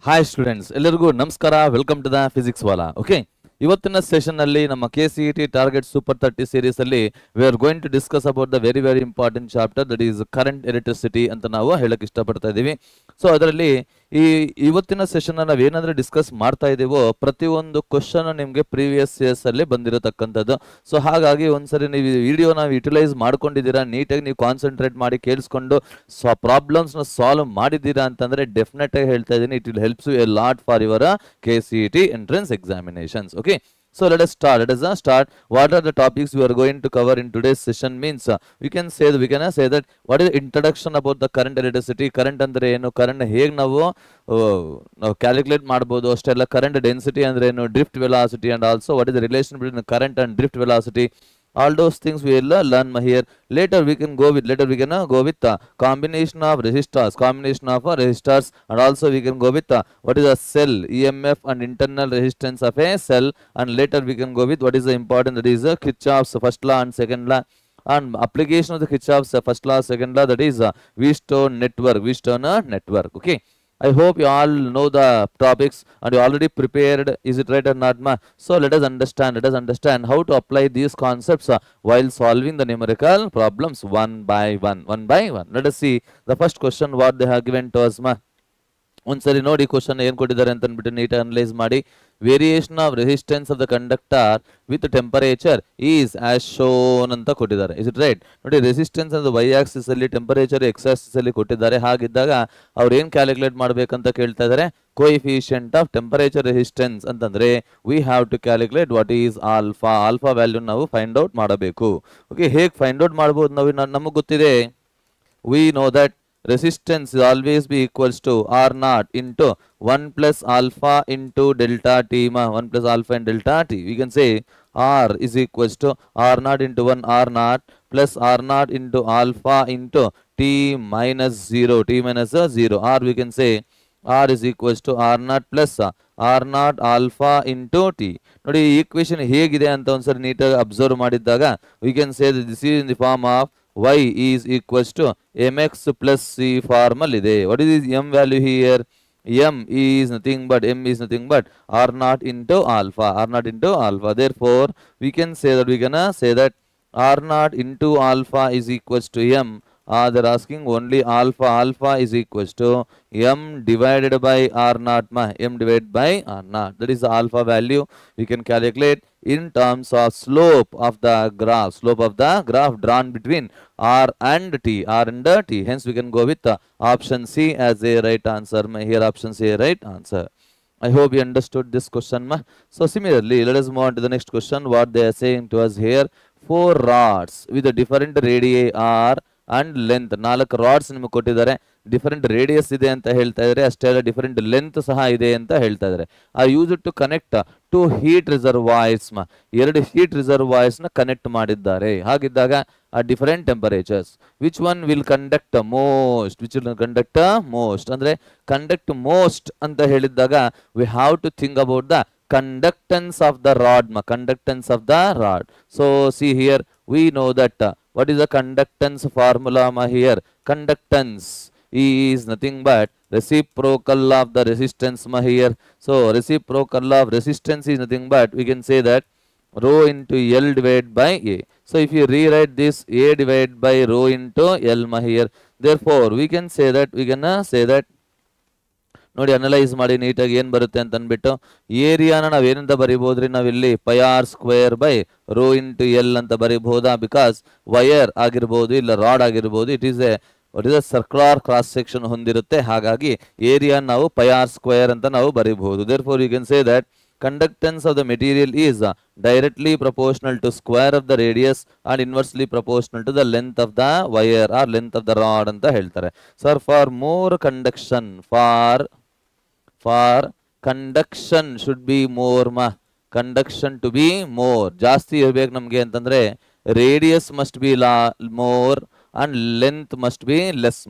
Hi students, ಎಲ್ಲರಿಗೂ ನಮಸ್ಕಾರ. Welcome to the physics Wallah. Okay, ಇವತ್ತಿನ ಸೆಷನ್ ನಲ್ಲಿ ನಮ್ಮ KCET ಟಾರ್ಗೆಟ್ ಸೂಪರ್ 30 ಸೀರೀಸ್ ಅಲ್ಲಿ we are going to discuss about the very important chapter that is current electricity ಅಂತ ನಾವು ಹೇಳಕ್ ಇಷ್ಟಪಡ್ತಾ ಇದ್ದೀವಿ. ಸೊ ಅದರಲ್ಲಿ ಇವತ್ತಿನ ಸೆಷನ್ ನಾವು ಏನಾದ್ರೆ ಡಿಸ್ಕಸ್ ಮಾಡ್ತಾ ಇದೀವೋ ಪ್ರತಿಯೊಂದು ಕ್ವಶನ್ ನಿಮಗೆ ಪ್ರೀವಿಯಸ್ ಇಯರ್ಸ್ ಅಲ್ಲಿ ಬಂದಿರತಕ್ಕಂಥದ್ದು. ಸೊ ಹಾಗಾಗಿ ಒಂದ್ಸರಿ ನೀವು ವಿಡಿಯೋನ ಯುಟಿಲೈಸ್ ಮಾಡ್ಕೊಂಡಿದ್ದೀರಾ, ನೀಟಾಗಿ ನೀವು ಕಾನ್ಸಂಟ್ರೇಟ್ ಮಾಡಿ ಕೇಳಿಸ್ಕೊಂಡು ಪ್ರಾಬ್ಲಮ್ಸ್ ನ ಸಾಲ್ವ್ ಮಾಡಿದ್ದೀರಾ ಅಂತಂದ್ರೆ ಡೆಫಿನೆಟ್ ಆಗಿ ಹೇಳ್ತಾ ಇದ್ದೀನಿ, it will helps you a lot for your KCET entrance examinations. Okay, so let us start. What are the topics we are going to cover in today's session? Means we can say that what is the introduction about the current electricity. Current ಅಂದ್ರೆ ಏನು, current ಹೇಗೆ ನಾವು calculate ಮಾಡಬಹುದು, ಅಷ್ಟೆಲ್ಲ current density ಅಂದ್ರೆ ಏನು, drift velocity, and also what is the relation between current and drift velocity. All those things we will learn here. Later we can go with combination of resistors, and also we can go with what is a cell, EMF and internal resistance of a cell, and later we can go with what is the important, that is Kirchhoff's first law and second law, and application of the Kirchhoff's first law, second law, that is Wheatstone network. Okay, I hope you all know the topics and you already prepared. Is it right or not, ma? So let us understand how to apply these concepts while solving the numerical problems one by one. Let us see the first question what they have given to us, ma. ಒಂದ್ಸರಿ ನೋಡಿ question ಏನ್ ಕೊಟ್ಟಿದ್ದಾರೆ ಅಂತ ಅಂದ್ಬಿಟ್ಟು neat analyse ಮಾಡಿ. Variation of resistance of the conductor with temperature is as shown ಅಂತ ಕೊಟ್ಟಿದ್ದಾರೆ. Is it right? ನೋಡಿ, ರೆಸಿಸ್ಟೆನ್ಸ್ ಅಂದ್ರೆ ವೈ ಆಕ್ಸಿಸ್ ಅಲ್ಲಿ, ಟೆಂಪರೇಚರ್ ಎಕ್ಸ್ ಆಕ್ಸಿಸ್ ಅಲ್ಲಿ ಕೊಟ್ಟಿದ್ದಾರೆ. ಹಾಗಿದ್ದಾಗ ಅವ್ರು ಏನ್ ಕ್ಯಾಲ್ಕುಲೇಟ್ ಮಾಡ್ಬೇಕಂತ ಕೇಳ್ತಾ ಇದ್ದಾರೆ, ಕೋಎಫಿಷಿಯಂಟ್ ಆಫ್ ಟೆಂಪರೇಚರ್ ರೆಸಿಸ್ಟೆನ್ಸ್ ಅಂತಂದ್ರೆ we have to calculate what is alpha value ನಾವು ಫೈಂಡ್ ಔಟ್ ಮಾಡಬೇಕು. ಓಕೆ, ಹೇಗೆ ಫೈಂಡ್ ಔಟ್ ಮಾಡಬಹುದು ನಾವು, ನಮಗೆ ಗೊತ್ತಿದೆ, we know that resistance is always be equals to R naught into 1 plus alpha into delta t. 1 plus alpha and delta t. We can say R is equals to R naught into 1 R naught plus R naught into alpha into t minus 0. Or we can say R is equals to R naught plus R naught alpha into t. ನೋಡಿ, ಈ equation ಹೇಗಿದೆ ಅಂತ ಒಂದ್ಸರಿ ನೀಟಾಗಿ observe ಮಾಡಿದ್ದಾಗ we can say that this is in the form of y is equals to mx plus c formal ಇದೆ. What is this m value here? M is nothing but r naught into alpha. Therefore we can say that r naught into alpha is equals to m. They're asking only alpha is equals to m divided by r naught, m divided by r naught. That is the alpha value we can calculate in terms of slope of the graph drawn between r and t. Hence we can go with option C as a right answer. Here option C a right answer. I hope you understood this question, ma. So similarly, let us move on to the next question. What they are saying to us here, 4 rods with a different radii r and length. 4 rods ನಿಮಗೆ ಕೊಟ್ಟಿದ್ದಾರೆ, different radius ಇದೆ ಅಂತ ಹೇಳ್ತಾ ಇದ್ದಾರೆ, ಅಷ್ಟೇ ಅಲ್ಲ different length ಸಹ ಇದೆ ಅಂತ ಹೇಳ್ತಾ ಇದ್ದಾರೆ. Are used to connect to heat reservoirs. 2 heat reservoirs ನ ಕನೆಕ್ಟ್ ಮಾಡಿದ್ದಾರೆ. ಹಾಗಿದ್ದಾಗ ಆ different temperatures which one will conduct most ಅಂದ್ರೆ ಕಂಡಕ್ಟ್ ಮೋಸ್ಟ್ ಅಂತ ಹೇಳಿದಾಗ we have to think about the conductance of the rod. So see here, we know that what is the conductance formula here? Conductance is nothing but reciprocal of the resistance here. So reciprocal of resistance is nothing but we can say that rho into L divided by A. So if you rewrite this, A divided by rho into L here, therefore we can say that ನೋಡಿ, analyse ಮಾಡಿ ನೀಟಾಗಿ ಏನ್ ಬರುತ್ತೆ ಅಂತ ಅಂದ್ಬಿಟ್ಟು ಏರಿಯಾನ ನಾವೇನಿಂದ ಬರಿಬಹುದ್ರಿ, ನಾವಿಲ್ಲಿ pi r square by rho into l ಅಂತ ಬರಿಬಹುದಾ? ಬಿಕಾಸ್ ವೈರ್ ಆಗಿರ್ಬೋದು ಇಲ್ಲ ರಾಡ್ ಆಗಿರ್ಬೋದು, it is a circular cross section ಹೊಂದಿರುತ್ತೆ. ಹಾಗಾಗಿ ಏರಿಯಾ ನಾವು ಪೈ ಆರ್ ಸ್ಕ್ವೇರ್ ಅಂತ ನಾವು ಬರಿಬಹುದು. Therefore you can say that conductance of the material is directly proportional to square of the radius and inversely proportional to the length of the wire or length of the rod ಅಂತ ಹೇಳ್ತಾರೆ. So for more conduction, for conduction should be more, conduction to be more, ಜಾಸ್ತಿ ಇರಬೇಕು ನಮಗೆ ಅಂತಂದ್ರೆ radius must be more and length must be less.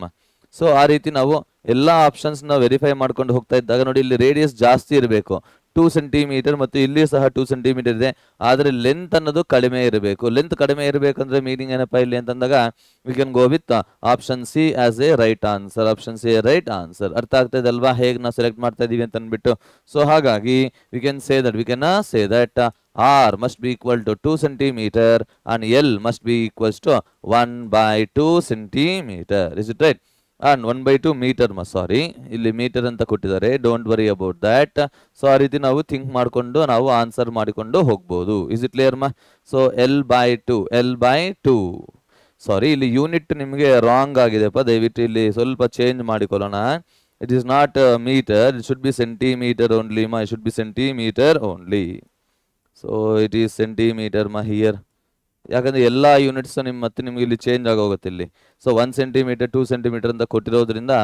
So ಆ ರೀತಿ ನಾವು ಎಲ್ಲ ಆಪ್ಷನ್ಸ್ ನ ವೆರಿಫೈ ಮಾಡ್ಕೊಂಡು ಹೋಗ್ತಾ ಇದ್ದಾಗ ನೋಡಿ, ಇಲ್ಲಿ ರೇಡಿಯಸ್ ಜಾಸ್ತಿ ಇರಬೇಕು, 2 ಸೆಂಟಿಮೀಟರ್ ಮತ್ತು ಇಲ್ಲಿ ಸಹ 2 ಸೆಂಟಿಮೀಟರ್ ಇದೆ. ಆದರೆ ಲೆಂತ್ ಅನ್ನೋದು ಕಡಿಮೆ ಇರಬೇಕು. ಲೆಂತ್ ಕಡಿಮೆ ಇರಬೇಕಂದ್ರೆ ಮೀನಿಂಗ್ ಏನಪ್ಪಾ ಇಲ್ಲಿ ಅಂತಂದಾಗ V can go with option C as a right answer. Option C right answer. ಅರ್ಥ ಆಗ್ತಾ ಇದೆ ಅಲ್ವಾ ಹೇಗೆ ನಾವು ಸೆಲೆಕ್ಟ್ ಮಾಡ್ತಾ ಇದೀವಿ ಅಂತ ಅಂದ್ಬಿಟ್ಟು. ಸೊ ಹಾಗಾಗಿ V can say that R must be equal to 2 centimeter and L must be equals to 1/2 centimeter. Is it right? And 1/2 meter ಸಾರಿ, ಇಲ್ಲಿ ಮೀಟರ್ ಅಂತ ಕೊಟ್ಟಿದ್ದಾರೆ. Don't worry about that. So ಆ ರೀತಿ ನಾವು ಥಿಂಕ್ ಮಾಡಿಕೊಂಡು ನಾವು ಆನ್ಸರ್ ಮಾಡಿಕೊಂಡು ಹೋಗ್ಬೋದು. ಇಸ್ ಇಟ್ ಕ್ಲಿಯರ್ ಮಾ? ಸೊ L/2 ಸಾರಿ, ಇಲ್ಲಿ ಯೂನಿಟ್ ನಿಮಗೆ ರಾಂಗ್ ಆಗಿದೆಪ್ಪ, ದಯವಿಟ್ಟು ಇಲ್ಲಿ ಸ್ವಲ್ಪ ಚೇಂಜ್ ಮಾಡಿಕೊಳ್ಳೋಣ. It is not metre, it should be centimetre only ಮಾ. It should be centimetre only. So it is centimetre ಮಾ ಹಿಯರ್. ಯಾಕಂದ್ರೆ ಎಲ್ಲ ಯೂನಿಟ್ಸ್ ಮತ್ತೆ ನಿಮ್ಗೆ ಇಲ್ಲಿ ಚೇಂಜ್ ಆಗೋಗುತ್ತೆ ಇಲ್ಲಿ. ಸೊ 1 ಸೆಂಟಿಮೀಟರ್ 2 ಸೆಂಟಿಮೀಟರ್ ಅಂತ ಕೊಟ್ಟಿರೋದ್ರಿಂದ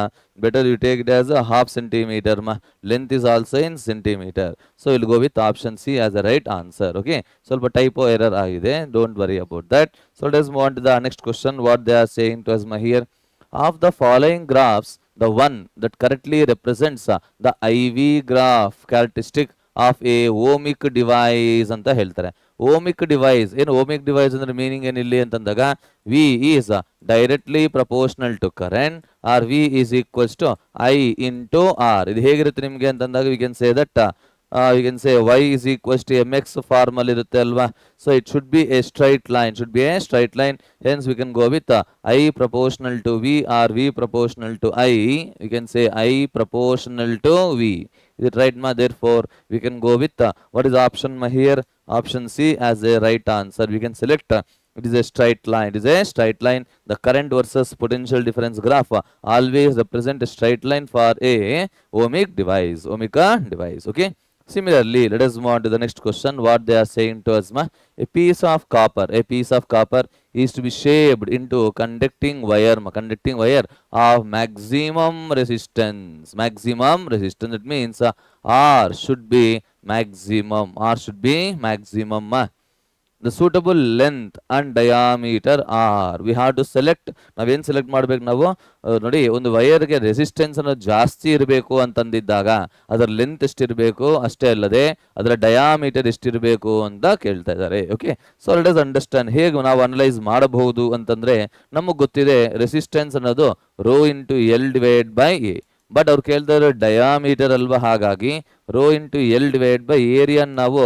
better you take it as a half centimetre ಮಾ. Length is also in centimetre. So ಇಲ್ಲಿ go with option C as a right answer. Okay, ಸ್ವಲ್ಪ ಟೈಪೋ ಎರರ್ ಆಗಿದೆ, don't worry about that. So let's move on to the next question. What they are saying to us ಮಾ here. Of the following graphs the one that correctly represents the IV graph characteristic of a ohmic device ಅಂತ ಹೇಳ್ತಾರೆ. ಓಮಿಕ್ device ಏನು? ಓಮಿಕ್ device ಅಂದ್ರೆ meaning ಏನಿಲ್ಲಿ ಅಂತಂದಾಗ V is directly proportional to current or V is equals to I into R. ಇದು ಹೇಗಿರುತ್ತೆ ನಿಮಗೆ ಅಂತಂದಾಗ we can say that we can say y is equals to mx formal ಇರುತ್ತೆ ಅಲ್ವಾ. So it should B A straight line, should be A straight line. Hence we can go with I proportional to V or V proportional to I. We can say I proportional to V. Is it right ma? Therefore we can go with what is option ma here? Option C as a right answer. We can select it is a straight line. It is a straight line. The current versus potential difference graph always represent a straight line for a ohmic device. Ohmic device. Okay. Similarly, let us move on to the next question. What they are saying to us ma? A piece of copper is to be shaped into conducting wire of maximum resistance. It means R should be maximum. Ma. The suitable length and diameter are. We have to select. ನಾವೇನು select ಮಾಡ್ಬೇಕು ನಾವು? ನೋಡಿ, ಒಂದು ವೈರ್ಗೆ resistance ಅನ್ನೋದು ಜಾಸ್ತಿ ಇರಬೇಕು ಅಂತಂದಿದ್ದಾಗ ಅದರ length ಎಷ್ಟಿರಬೇಕು, ಅಷ್ಟೇ ಅಲ್ಲದೆ ಅದರ ಡಯಾಮೀಟರ್ ಎಷ್ಟಿರಬೇಕು ಅಂತ ಕೇಳ್ತಾ ಇದ್ದಾರೆ. Okay, so let us understand ಹೇಗೆ ನಾವು ಅನಲೈಸ್ ಮಾಡಬಹುದು ಅಂತಂದ್ರೆ, ನಮಗೆ ಗೊತ್ತಿದೆ ರೆಸಿಸ್ಟೆನ್ಸ್ ಅನ್ನೋದು rho into l divide by a. But ಅವ್ರು ಕೇಳ್ತಾ ಇರೋ ಡಯಾಮೀಟರ್ ಅಲ್ವಾ, ಹಾಗಾಗಿ rho into l divide by area ನಾವು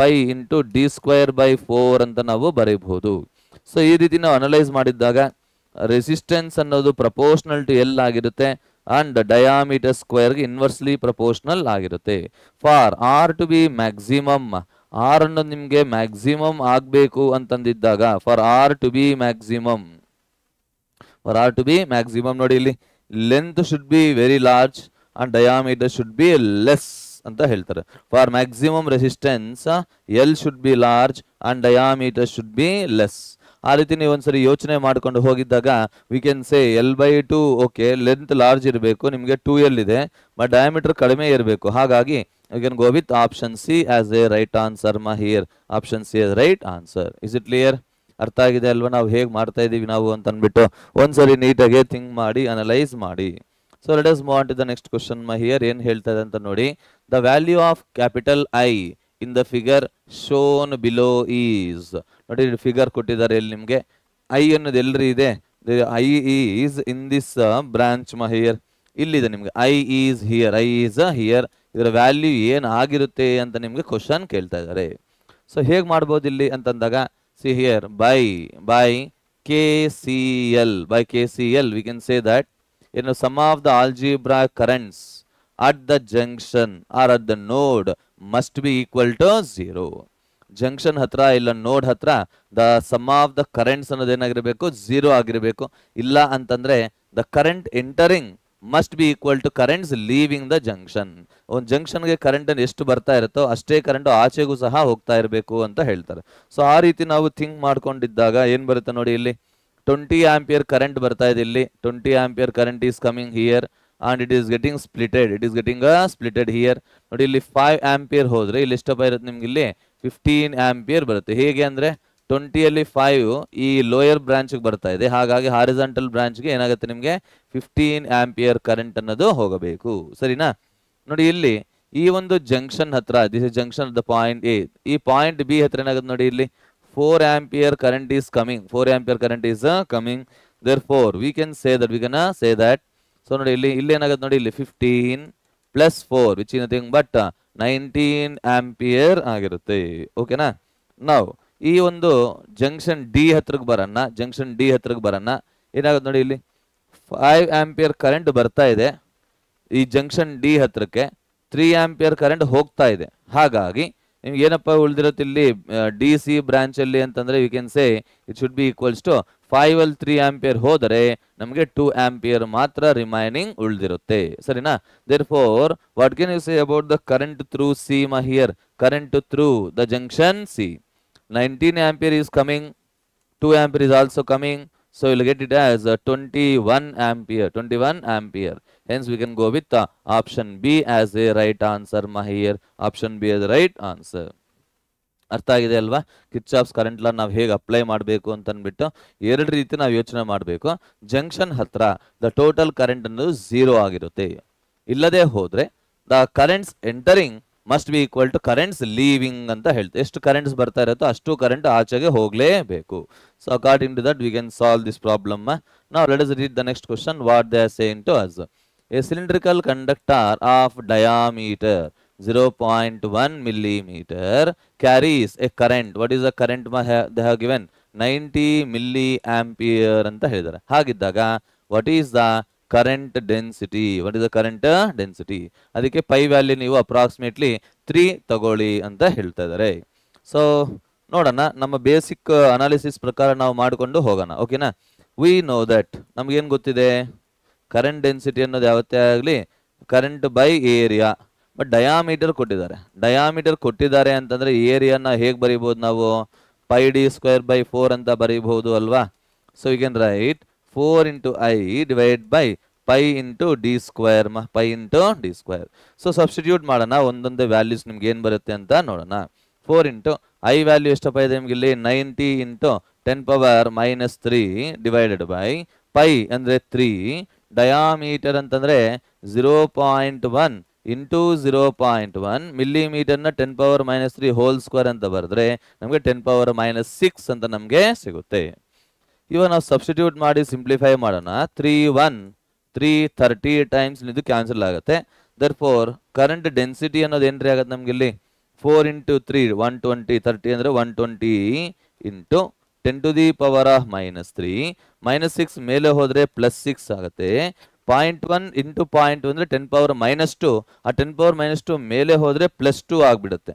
pi into d square by 4 ಅಂತ ನಾವು ಬರೀಬಹುದು. ಸೊ ಈ ರೀತಿ ನಾವು ಅನಲೈಸ್ ಮಾಡಿದ್ದಾಗ ರೆಸಿಸ್ಟೆನ್ಸ್ ಅನ್ನೋದು ಪ್ರಪೋರ್ಷನಲ್ ಟು ಎಲ್ ಆಗಿರುತ್ತೆ ಅಂಡ್ ಡಯಾಮೀಟರ್ ಸ್ಕ್ವೇರ್ಗೆ ಇನ್ವರ್ಸ್ಲಿ ಪ್ರಪೋರ್ಷನಲ್ ಆಗಿರುತ್ತೆ. For r to be maximum, R ಅನ್ನೋದು ನಿಮಗೆ ಮ್ಯಾಕ್ಸಿಮಮ್ ಆಗಬೇಕು ಅಂತಂದಿದ್ದಾಗ for r to be maximum ನೋಡಿ, ಇಲ್ಲಿ length should be very large and diameter should be less ಅಂತ ಹೇಳ್ತಾರೆ. For maximum resistance l should be large and diameter should be less. ಆ ರೀತಿ ನೀವು ಒಂದ್ಸರಿ ಯೋಚನೆ ಮಾಡ್ಕೊಂಡು ಹೋಗಿದ್ದಾಗ we can say L/2. Okay, length large ಇರಬೇಕು, ನಿಮಗೆ 2L ಇದೆ, ಬಟ್ ಡಯಾಮೀಟರ್ ಕಡಿಮೆ ಇರಬೇಕು. ಹಾಗಾಗಿ you can go with option C as a right answer ಮಾ here. Option C as right answer. Is it clear? ಅರ್ಥ ಆಗಿದೆ ಅಲ್ವಾ ನಾವು ಹೇಗೆ ಮಾಡ್ತಾ ಇದೀವಿ ನಾವು ಅಂತ ಅಂದ್ಬಿಟ್ಟು? ಒಂದ್ಸರಿ ನೀಟಾಗಿ ಥಿಂಕ್ ಮಾಡಿ ಅನಲೈಸ್ ಮಾಡಿ. So let us move on to the next question ma here. ಏನು ಹೇಳ್ತಾ ಇದೆ ಅಂತ ನೋಡಿ. The value of capital I in the figure shown below is. ನೋಡಿ, ಫಿಗರ್ ಕೊಟ್ಟಿದ್ದಾರೆ ಇಲ್ಲಿ ನಿಮಗೆ. I ಅನ್ನೋದು ಎಲ್ಲರಿ ಇದೆ, I is in this branch ma here. ಇಲ್ಲಿದೆ ನಿಮಗೆ I is here. ಇದರ ವ್ಯಾಲ್ಯೂ ಏನು ಆಗಿರುತ್ತೆ ಅಂತ ನಿಮಗೆ ಕ್ವಶನ್ ಕೇಳ್ತಾ ಇದ್ದಾರೆ. ಸೊ ಹೇಗೆ ಮಾಡ್ಬೋದು ಇಲ್ಲಿ ಅಂತಂದಾಗ, see here by KCL we can say that sum of the algebraic currents at the junction or at the node must be equal to 0. Junction ಹತ್ರ ಇಲ್ಲ ನೋಡ್ ಹತ್ರ the sum of the currents ಅನ್ನೋದು ಏನಾಗಿರಬೇಕು? 0 ಆಗಿರಬೇಕು. ಇಲ್ಲ ಅಂತಂದ್ರೆ the current entering must be equal to currents leaving the junction. ಒಂದು ಜಂಕ್ಷನ್ಗೆ ಕರೆಂಟ್ ಎಷ್ಟು ಬರ್ತಾ ಇರುತ್ತೋ ಅಷ್ಟೇ ಕರೆಂಟ್ ಆಚೆಗೂ ಸಹ ಹೋಗ್ತಾ ಇರಬೇಕು ಅಂತ ಹೇಳ್ತಾರೆ. ಸೊ ಆ ರೀತಿ ನಾವು ಥಿಂಕ್ ಮಾಡ್ಕೊಂಡಿದ್ದಾಗ ಏನ್ ಬರುತ್ತೆ ನೋಡಿ, ಇಲ್ಲಿ 20 ಆಂಪಿಯರ್ ಕರೆಂಟ್ ಬರ್ತಾ ಇದೆ. ಇಲ್ಲಿ 20 ampere current is coming here and it is getting splitted here. ನೋಡಿ, ಇಲ್ಲಿ 5 ಆಂಪಿಯರ್ ಹೋದ್ರೆ ಇಲ್ಲಿ ಎಷ್ಟಪ್ಪ ಇರುತ್ತೆ ನಿಮ್ಗೆ? ಇಲ್ಲಿ 15 ಆಂಪಿಯರ್ ಬರುತ್ತೆ. ಹೇಗೆ ಅಂದ್ರೆ 20ಯಲ್ಲಿ 5 ಈ ಲೋಯರ್ ಬ್ರಾಂಚ್ ಬರ್ತಾ ಇದೆ, ಹಾಗಾಗಿ ಹಾರಿಜಾಂಟಲ್ ಬ್ರಾಂಚ್ಗೆ ಏನಾಗುತ್ತೆ ನಿಮ್ಗೆ 15 ಆಂಪಿಯರ್ ಕರೆಂಟ್ ಅನ್ನೋದು ಹೋಗಬೇಕು. ಸರಿನಾ? ನೋಡಿ, ಇಲ್ಲಿ ಈ ಒಂದು ಜಂಕ್ಷನ್ ಹತ್ರ, this is junction the point A, ಈ ಪಾಯಿಂಟ್ ಬಿ ಹತ್ರ ಏನಾಗುತ್ತೆ ನೋಡಿ, ಇಲ್ಲಿ 4 ampere current is coming, 4 ampere current is coming. therefore we can say that so ನೋಡಿ ಇಲ್ಲಿ ಏನಾಗುತ್ತೆ ನೋಡಿ, ಇಲ್ಲಿ 15 plus 4 which is nothing but 19 ampere ಆಗಿರುತ್ತೆ. ಓಕೆನಾ. ನಾವು ಈ ಒಂದು ಜಂಕ್ಷನ್ ಡಿ ಹತ್ರಕ್ಕೆ ಬರೋಣ, ಏನಾಗುತ್ತೆ ನೋಡಿ, ಇಲ್ಲಿ 5 ಆಂಪಿಯರ್ ಕರೆಂಟ್ ಬರ್ತಾ ಇದೆ, ಈ ಜಂಕ್ಷನ್ ಡಿ ಹತ್ರಕ್ಕೆ 3 ಆಂಪಿಯರ್ ಕರೆಂಟ್ ಹೋಗ್ತಾ ಇದೆ. ಹಾಗಾಗಿ ನಿಮ್ಗೆ ಏನಪ್ಪ ಉಳಿದಿರುತ್ತೆ ಇಲ್ಲಿ ಡಿ ಸಿ ಬ್ರಾಂಚ್ ಅಲ್ಲಿ ಅಂತಂದ್ರೆ you can say it should be equals to 5 ಅಲ್ಲಿ 3 ಆಂಪಿಯರ್ ಹೋದರೆ ನಮಗೆ 2 ಆಂಪಿಯರ್ ಮಾತ್ರ ರಿಮೈನಿಂಗ್ ಉಳಿದಿರುತ್ತೆ. ಸರಿನಾ. therefore what can you say about the current through C here? Current through the junction C, 19 ampere is coming, 2 ampere is also coming, so you'll get it as 21 ampere. Hence we can go with option B as a right answer here. Option B is the right answer. ಅರ್ಥ ಆಗಿದೆ ಅಲ್ವಾ? Kirchhoff's current law ನಾವು ಹೇಗೆ apply ಮಾಡಬೇಕು ಅಂತ ಅಂದ್ಬಿಟ್ಟು ಎರಡು ರೀತಿ ನಾವು ಯೋಚನೆ ಮಾಡಬೇಕು. ಜಂಕ್ಷನ್ ಹತ್ರ ದ ಟೋಟಲ್ ಕರೆಂಟ್ ಅನ್ನೋದು 0 ಆಗಿರುತ್ತೆ. ಇಲ್ಲದೆ ಹೋದ್ರೆ the currents entering must be equal to currents leaving ಅಂತ ಹೇಳ್ತಾರೆ. ಎಷ್ಟು ಕರೆಂಟ್ಸ್ ಬರ್ತಾ ಇರುತ್ತೋ ಅಷ್ಟು ಕರೆಂಟ್ ಆಚೆಗೆ ಹೋಗಲೇಬೇಕು. So according to that we can solve this problem. Now let us read the next question. What they are saying to us: a cylindrical conductor of diameter 0.1 millimeter carries a current. What is the current they have given? 90 milliampere ಅಂತ ಹೇಳಿದ್ದಾರೆ. ಹಾಗಿದ್ದಾಗ what is the current density? What is the current density? ಅದಕ್ಕೆ pi value ನೀವು approximately 3 ತಗೊಳ್ಳಿ ಅಂತ ಹೇಳ್ತಾ ಇದ್ದಾರೆ. So ನೋಡೋಣ, ನಮ್ಮ ಬೇಸಿಕ್ ಅನಾಲಿಸಿಸ್ ಪ್ರಕಾರ ನಾವು ಮಾಡಿಕೊಂಡು ಹೋಗೋಣ. ಓಕೆನಾ. ವಿ ನೋ ದಟ್ ನಮ್ಗೇನು ಗೊತ್ತಿದೆ, ಕರೆಂಟ್ ಡೆನ್ಸಿಟಿ ಅನ್ನೋದು ಯಾವತ್ತೇ ಆಗಲಿ current by area. But diameter ಕೊಟ್ಟಿದ್ದಾರೆ ಅಂತಂದ್ರೆ ಏರಿಯಾನ ಹೇಗೆ ಬರೀಬಹುದು ನಾವು? ಪೈ ಡಿ ಸ್ಕ್ವೇರ್ ಬೈ 4 ಅಂತ ಬರೀಬಹುದು ಅಲ್ವಾ? So you can write 4 into I divided by pi into d square. pi into d square. So substitute ಮಾಡೋಣ, ಒಂದೊಂದೇ ವ್ಯಾಲ್ಯೂಸ್ ನಿಮ್ಗೆ ಏನು ಬರುತ್ತೆ ಅಂತ ನೋಡೋಣ. 4 into I ವ್ಯಾಲ್ಯೂ ಎಷ್ಟಪ್ಪ ಇದೆ ನಿಮ್ಗೆ ಇಲ್ಲಿ? 90 into 10 power minus 3 divided by pi ಅಂದ್ರೆ 3, ಡಯಾಮೀಟರ್ ಅಂತಂದ್ರೆ 0.1 into 0.1 ಮಿಲಿಮೀಟರ್ನ 10 power minus 3 whole square ಅಂತ ಬರೆದ್ರೆ ನಮಗೆ 10 power minus 6 ಅಂತ ನಮಗೆ ಸಿಗುತ್ತೆ. ಇವಾಗ ನಾವು ಸಬ್ಸ್ಟಿಟ್ಯೂಟ್ ಮಾಡಿ ಸಿಂಪ್ಲಿಫೈ ಮಾಡೋಣ. 330 ಟೈಮ್ಸ್ ಇದು ಕ್ಯಾನ್ಸಲ್ ಆಗುತ್ತೆ. therefore ಕರೆಂಟ್ ಡೆನ್ಸಿಟಿ ಅನ್ನೋದು ಏನ್ರಿ ಆಗುತ್ತೆ ನಮ್ಗೆ ಇಲ್ಲಿ? 4 into 3 120, 30 ಅಂದ್ರೆ 120 into 10 to the power of minus 3 minus 6 ಮೇಲೆ ಹೋದ್ರೆ ಪ್ಲಸ್ 6 ಆಗುತ್ತೆ. 0.1 into 0.2 ಅಂದ್ರೆ 10 power minus 2. ಆ 10 power minus 2 ಮೇಲೆ ಹೋದ್ರೆ ಪ್ಲಸ್ 2 ಆಗ್ಬಿಡುತ್ತೆ.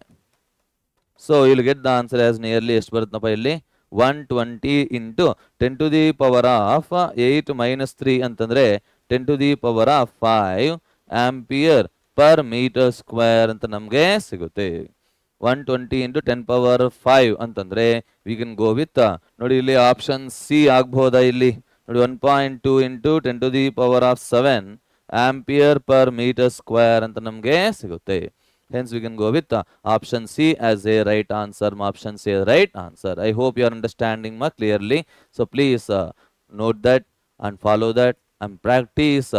ಸೊ ಇಲ್ಲಿ get the answer as nearly ಎಷ್ಟು ಬರುತ್ತಪ್ಪ ಇಲ್ಲಿ? 120 into 10 to the power of 8 minus 3 ಅಂತಂದ್ರೆ 10 to the power of 5 ampere per metre square ಅಂತ ನಮಗೆ ಸಿಗುತ್ತೆ. 120 into 10 power 5 ಅಂತಂದ್ರೆ ವಿ ಕ್ಯಾನ್ ಗೋ ವಿತ್ ನೋಡಿ ಇಲ್ಲಿ ಆಪ್ಷನ್ ಸಿ ಆಗ್ಬಹುದಾ? ಇಲ್ಲಿ ನೋಡಿ 1.2 into 10 to the power of 7 ampere per metre square ಅಂತ ನಮಗೆ ಸಿಗುತ್ತೆ. Hence we can go with option C as a right answer. Option C is right answer. I hope you are understanding clearly. So please note that and follow that and practice.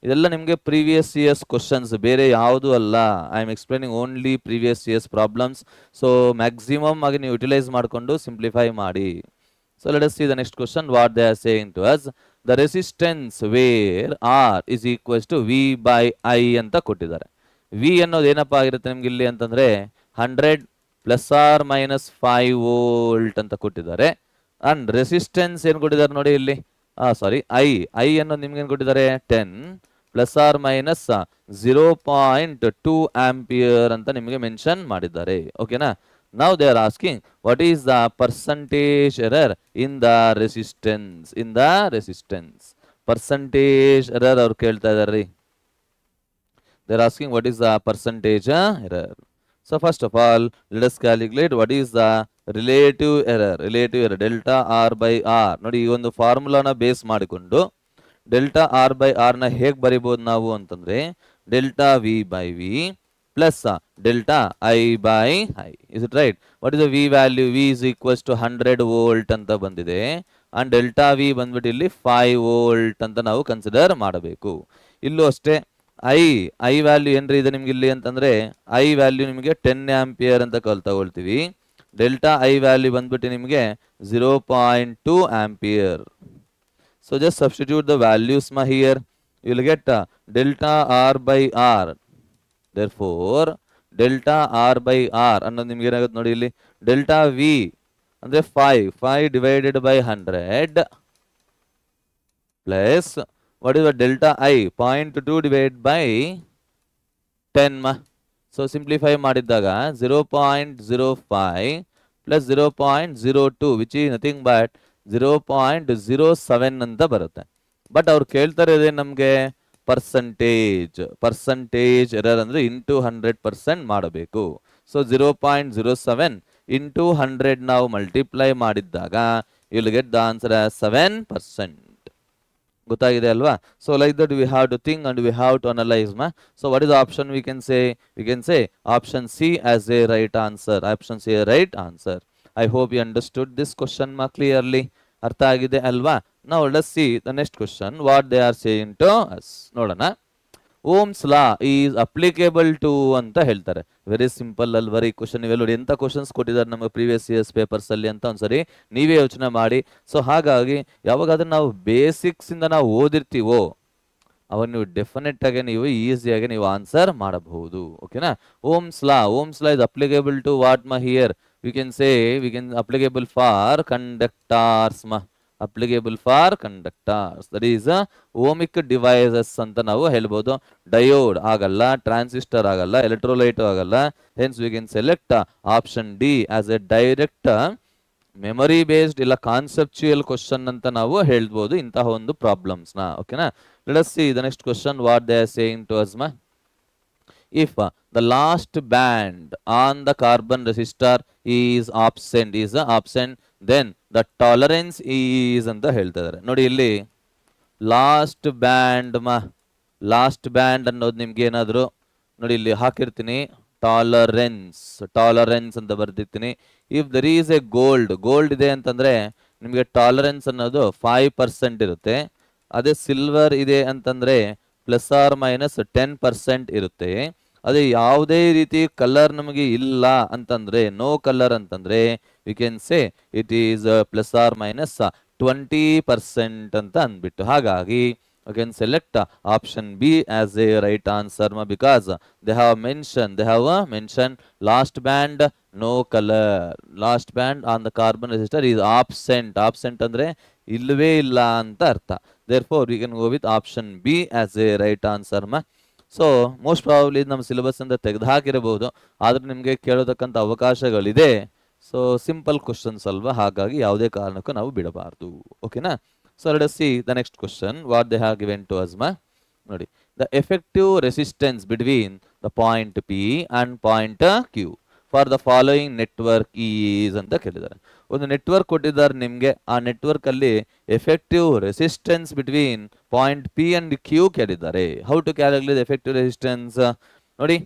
ಇದೆಲ್ಲ ನಿಮಗೆ previous years questions, ಬೇರೆ ಯಾವುದು ಅಲ್ಲ. I am explaining only previous years problems. So maximum ಆಗಿ ನೀವು utilise ಮಾಡಿಕೊಂಡು simplify ಮಾಡಿ. So let us see the next question. What they are saying to us: the resistance where R is equals to V by I ಅಂತ ಕೊಟ್ಟಿದ್ದಾರೆ. V ಅನ್ನೋದು ಏನಪ್ಪ ಆಗಿರುತ್ತೆ ನಿಮ್ಗೆ ಇಲ್ಲಿ ಅಂತಂದ್ರೆ 100 ಪ್ಲಸ್ ಆರ್ ಮೈನಸ್ 5 ವೋಲ್ಟ್ ಅಂತ ಕೊಟ್ಟಿದ್ದಾರೆ. ಅಂಡ್ ರೆಸಿಸ್ಟೆನ್ಸ್ ಏನು ಕೊಟ್ಟಿದ್ದಾರೆ ನೋಡಿ ಇಲ್ಲಿ, ಸಾರಿ ಐ ಅನ್ನೋದು ನಿಮ್ಗೆ ಏನು ಕೊಟ್ಟಿದ್ದಾರೆ? 10 ಪ್ಲಸ್ ಆರ್ ಮೈನಸ್ 0.2 ಆಂಪಿಯರ್ ಅಂತ ನಿಮಗೆ ಮೆನ್ಷನ್ ಮಾಡಿದ್ದಾರೆ. ಓಕೆನಾ. Now they are asking what is the percentage error in the resistance. Percentage error ಅವ್ರು ಕೇಳ್ತಾ ಇದ್ದಾರೆ ರೀ. They are asking what is the percentage error. So first of all, let us calculate what is the relative error. Delta R by R. ನೋಡಿ ಈ ಒಂದು ಫಾರ್ಮುಲಾನ base ಮಾಡಿಕೊಂಡು delta R by R ನ ಹೇಗೆ ಬರಿಬಹುದು ನಾವು ಅಂತಂದ್ರೆ delta V by V plus delta I by I. Is it right? What is the V value? V is equals to 100 volt ಅಂತ ಬಂದಿದೆ. ಅಂಡ್ ಡೆಲ್ಟಾ ವಿ ಬಂದ್ಬಿಟ್ಟು ಇಲ್ಲಿ 5 ವೋಲ್ಟ್ ಅಂತ ನಾವು ಕನ್ಸಿಡರ್ ಮಾಡಬೇಕು. ಇಲ್ಲೂ ಅಷ್ಟೇ ಐ ವ್ಯಾಲ್ಯೂ ಏನ್ರಿ ಇದೆ ನಿಮ್ಗೆ ಇಲ್ಲಿ ಅಂತಂದ್ರೆ ಐ ವ್ಯಾಲ್ಯೂ ನಿಮಗೆ 10 ಆಂಪಿಯರ್ ಅಂತ ತಗೊಳ್ತೀವಿ. ಡೆಲ್ಟಾ ಐ ವ್ಯಾಲ್ಯೂ ಬಂದ್ಬಿಟ್ಟು ನಿಮಗೆ 0.2 ampere. So just substitute the values here. You will get delta R by R. Therefore delta R by R ಅನ್ನೋದು ನಿಮ್ಗೆ ಏನಾಗುತ್ತೆ ನೋಡಿ ಇಲ್ಲಿ, ಡೆಲ್ಟಾ ವಿ ಅಂದ್ರೆ 5 divided by 100 plus what is the delta I 0.2 divided by 10 So simplify ಮಾಡಿದಾಗ 0.05 plus 0.02 which is nothing but 0.07 ಅಂತ ಬರುತ್ತೆ. But ಅವ್ರು ಕೇಳ್ತಾರೆ ಇದೆ ನಮಗೆ ಪರ್ಸೆಂಟೇಜ್ ಎರರ್ ಅಂದ್ರೆ ಇಂಟು 100% ಮಾಡಬೇಕು. ಸೊ 0.07 ಇಂಟು 100 ನಾವು ಮಲ್ಟಿಪ್ಲೈ ಮಾಡಿದ್ದಾಗ you will get the answer as 7%. ಗೊತ್ತಾಗಿದೆ ಅಲ್ವಾ? So like that we have to think and we have to analyse so what is option we can say option C as a right answer. Option C a right answer. I hope you understood this question clearly. ಅರ್ಥ ಆಗಿದೆ ಅಲ್ವಾ? Now let's see the next question what they are saying to us. ನೋಡೋಣ. Ohm's law is applicable to ಅಂತ ಹೇಳ್ತಾರೆ. Very simple ಅಲ್ವಾ ಈ question? ಇವೆಲ್ಲ ನೋಡಿ ಎಂತ ಕ್ವಶನ್ಸ್ ಕೊಟ್ಟಿದ್ದಾರೆ ನಮ್ಮ ಪ್ರೀವಿಯಸ್ ಇಯರ್ಸ್ ಪೇಪರ್ಸ್ ಅಲ್ಲಿ ಅಂತ ಒಂದ್ಸರಿ ನೀವೇ ಯೋಚನೆ ಮಾಡಿ. ಸೊ ಹಾಗಾಗಿ ಯಾವಾಗಾದ್ರೂ ನಾವು ಬೇಸಿಕ್ಸ್ ಇಂದ ನಾವು ಓದಿರ್ತೀವೋ ಅವಾಗ ನೀವು ಡೆಫಿನೆಟ್ ಆಗಿ ನೀವು ಈಸಿಯಾಗಿ ನೀವು ಆನ್ಸರ್ ಮಾಡಬಹುದು. ಓಕೆನಾ? Ohm's law is applicable to what here? We can applicable for conductors applicable for conductors. That is ohmic devices ಅಂತ ನಾವು ಹೇಳ್ಬೋದು. ಡಯೋಡ್ ಆಗಲ್ಲ, ಟ್ರಾನ್ಸಿಸ್ಟರ್ ಆಗಲ್ಲ, ಎಲೆಕ್ಟ್ರೋಲೈಟ್ ಆಗಲ್ಲ. Hence we can select option D as a direct memory based ಇಲ್ಲ conceptual question ಅಂತ ನಾವು ಹೇಳ್ಬೋದು ಇಂತಹ ಒಂದು ಪ್ರಾಬ್ಲಮ್ಸ್ ನ. ಓಕೆನಾ? Let us see the next question what they are saying to us if the last band on the carbon resistor is absent then the tolerance is ಅಂತ ಹೇಳ್ತಾ ಇದ್ದಾರೆ. ನೋಡಿ ಇಲ್ಲಿ ಲಾಸ್ಟ್ ಬ್ಯಾಂಡ್ ಅನ್ನೋದು ನಿಮ್ಗೆ ಏನಾದ್ರು ನೋಡಿ ಇಲ್ಲಿ ಹಾಕಿರ್ತೀನಿ ಟಾಲರೆನ್ಸ್ ಅಂತ ಬರ್ದಿರ್ತೀನಿ. If there is a gold ಇದೆ ಅಂತಂದ್ರೆ ನಿಮ್ಗೆ ಟಾಲರೆನ್ಸ್ ಅನ್ನೋದು 5% ಇರುತ್ತೆ. ಅದೇ ಸಿಲ್ವರ್ ಇದೆ ಅಂತಂದ್ರೆ +or- 10% ಇರುತ್ತೆ. ಅದೇ ಯಾವುದೇ ರೀತಿ ಕಲರ್ ನಮಗೆ ಇಲ್ಲ ಅಂತಂದ್ರೆ ನೋ ಕಲರ್ ಅಂತಂದ್ರೆ we can say it is +or- 20% ಅಂತ ಅಂದ್ಬಿಟ್ಟು. ಹಾಗಾಗಿ you can select option B as a right answer because they have mentioned last band no color. Last band on the carbon resistor is absent ಅಂದ್ರೆ ಇಲ್ಲವೇ ಇಲ್ಲ ಅಂತ ಅರ್ಥ. Therefore we can go with option B as a right answer so most probably ನಮ್ಮ syllabus ಅಂತ ತೆಗೆದು ಹಾಕಿರಬಹುದು, ಆದ್ರೆ ನಿಮಗೆ ಕೇಳೋದಕ್ಕಂತ ಅವಕಾಶಗಳಿದೆ. ಸೊ ಸಿಂಪಲ್ ಕ್ವಶನ್ಸ್ ಅಲ್ವಾ, ಹಾಗಾಗಿ ಯಾವುದೇ ಕಾರಣಕ್ಕೂ ನಾವು ಬಿಡಬಾರ್ದು. ಓಕೆನಾ? So let us see the next question what they have given to us ನೋಡಿ, the effective resistance between the point P and point Q for the following network is ಅಂತ ಕೇಳಿದ್ದಾರೆ. ಒಂದು ನೆಟ್ವರ್ಕ್ ಕೊಟ್ಟಿದ್ದಾರೆ ನಿಮ್ಗೆ, ಆ ನೆಟ್ವರ್ಕ್ ಅಲ್ಲಿ effective resistance between point P and Q ಕೇಳಿದ್ದಾರೆ. How to calculate effective resistance? ನೋಡಿ,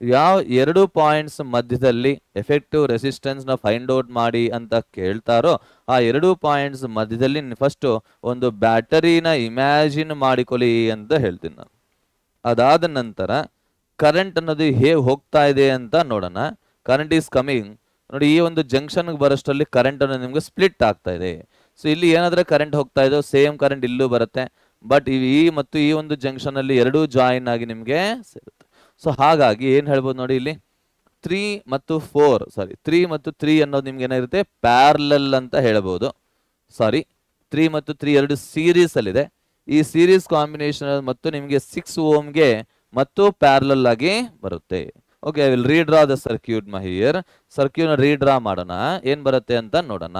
ಯಾವ ಎರಡು ಪಾಯಿಂಟ್ಸ್ ಮಧ್ಯದಲ್ಲಿ ಎಫೆಕ್ಟಿವ್ ರೆಸಿಸ್ಟೆನ್ಸ್ ನ ಫೈಂಡ್ ಔಟ್ ಮಾಡಿ ಅಂತ ಕೇಳ್ತಾರೋ ಆ ಎರಡು ಪಾಯಿಂಟ್ಸ್ ಮಧ್ಯದಲ್ಲಿ ಫಸ್ಟ್ ಒಂದು ಬ್ಯಾಟರಿನ ಇಮ್ಯಾಜಿನ್ ಮಾಡಿಕೊಳ್ಳಿ ಅಂತ ಹೇಳ್ತೀನಿ ನಾನು. ಅದಾದ ನಂತರ ಕರೆಂಟ್ ಅನ್ನೋದು ಹೇಗೆ ಹೋಗ್ತಾ ಇದೆ ಅಂತ ನೋಡೋಣ. Current is coming. ನೋಡಿ, ಈ ಒಂದು ಜಂಕ್ಷನ್ ಬರೋಷ್ಟರಲ್ಲಿ ಕರೆಂಟ್ ಅನ್ನು ನಿಮ್ಗೆ ಸ್ಪ್ಲಿಟ್ ಆಗ್ತಾ ಇದೆ. ಸೊ ಇಲ್ಲಿ ಏನಾದ್ರೆ ಕರೆಂಟ್ ಹೋಗ್ತಾ ಇದೆ ಸೇಮ್ ಕರೆಂಟ್ ಇಲ್ಲೂ ಬರುತ್ತೆ. ಬಟ್ ಈ ಮತ್ತು ಈ ಒಂದು ಜಂಕ್ಷನ್ ಅಲ್ಲಿ ಎರಡೂ ಜಾಯಿನ್ ಆಗಿ ನಿಮ್ಗೆ ಸೇರುತ್ತೆ. ಸೊ ಹಾಗಾಗಿ ಏನ್ ಹೇಳ್ಬೋದು ನೋಡಿ, ಇಲ್ಲಿ 3 ಮತ್ತು 3 ಅನ್ನೋದು ನಿಮ್ಗೆ ಏನಾಗಿರುತ್ತೆ ಪ್ಯಾರಲಲ್ ಅಂತ ಹೇಳ್ಬೋದು. 3 ಮತ್ತು 3 ಎರಡು ಸೀರೀಸ್ ಅಲ್ಲಿ ಇದೆ. ಈ ಸೀರೀಸ್ ಕಾಂಬಿನೇಷನ್ ಮತ್ತು ನಿಮ್ಗೆ 6 ಓಮ್ಗೆ ಮತ್ತು ಪ್ಯಾರಲಲ್ ಆಗಿ ಬರುತ್ತೆ. Okay, I will redraw the circuit here. Circuit ರೀಡ್ರಾ ಮಾಡೋಣ, ಏನ್ ಬರುತ್ತೆ ಅಂತ ನೋಡೋಣ.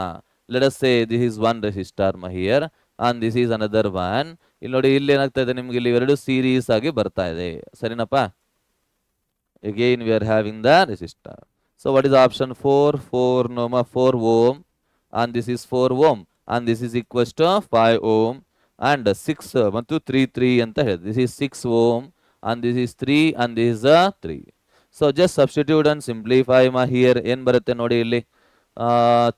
Let us say this is one resistor here and this is another one. ಇಲ್ಲಿ ನೋಡಿ, ಇಲ್ಲಿ ಏನಾಗ್ತಾ ಇದೆ ನಿಮ್ಗೆ, ಇಲ್ಲಿ ಎರಡು ಸೀರೀಸ್ ಆಗಿ ಬರ್ತಾ ಇದೆ. ಸರಿನಪ್ಪ? again we are having the resistor. So what is option 4 ohm and this is 4 ohm and this is equals to 5 ohm and 6 ಮತ್ತು 3 ಅಂತ ಹೇಳಿದೆ. This is 6 ohm and this is 3 and this is 3. So just substitute and simplify here. ಏನ್ ಬರುತ್ತೆ ನೋಡಿ, ಇಲ್ಲಿ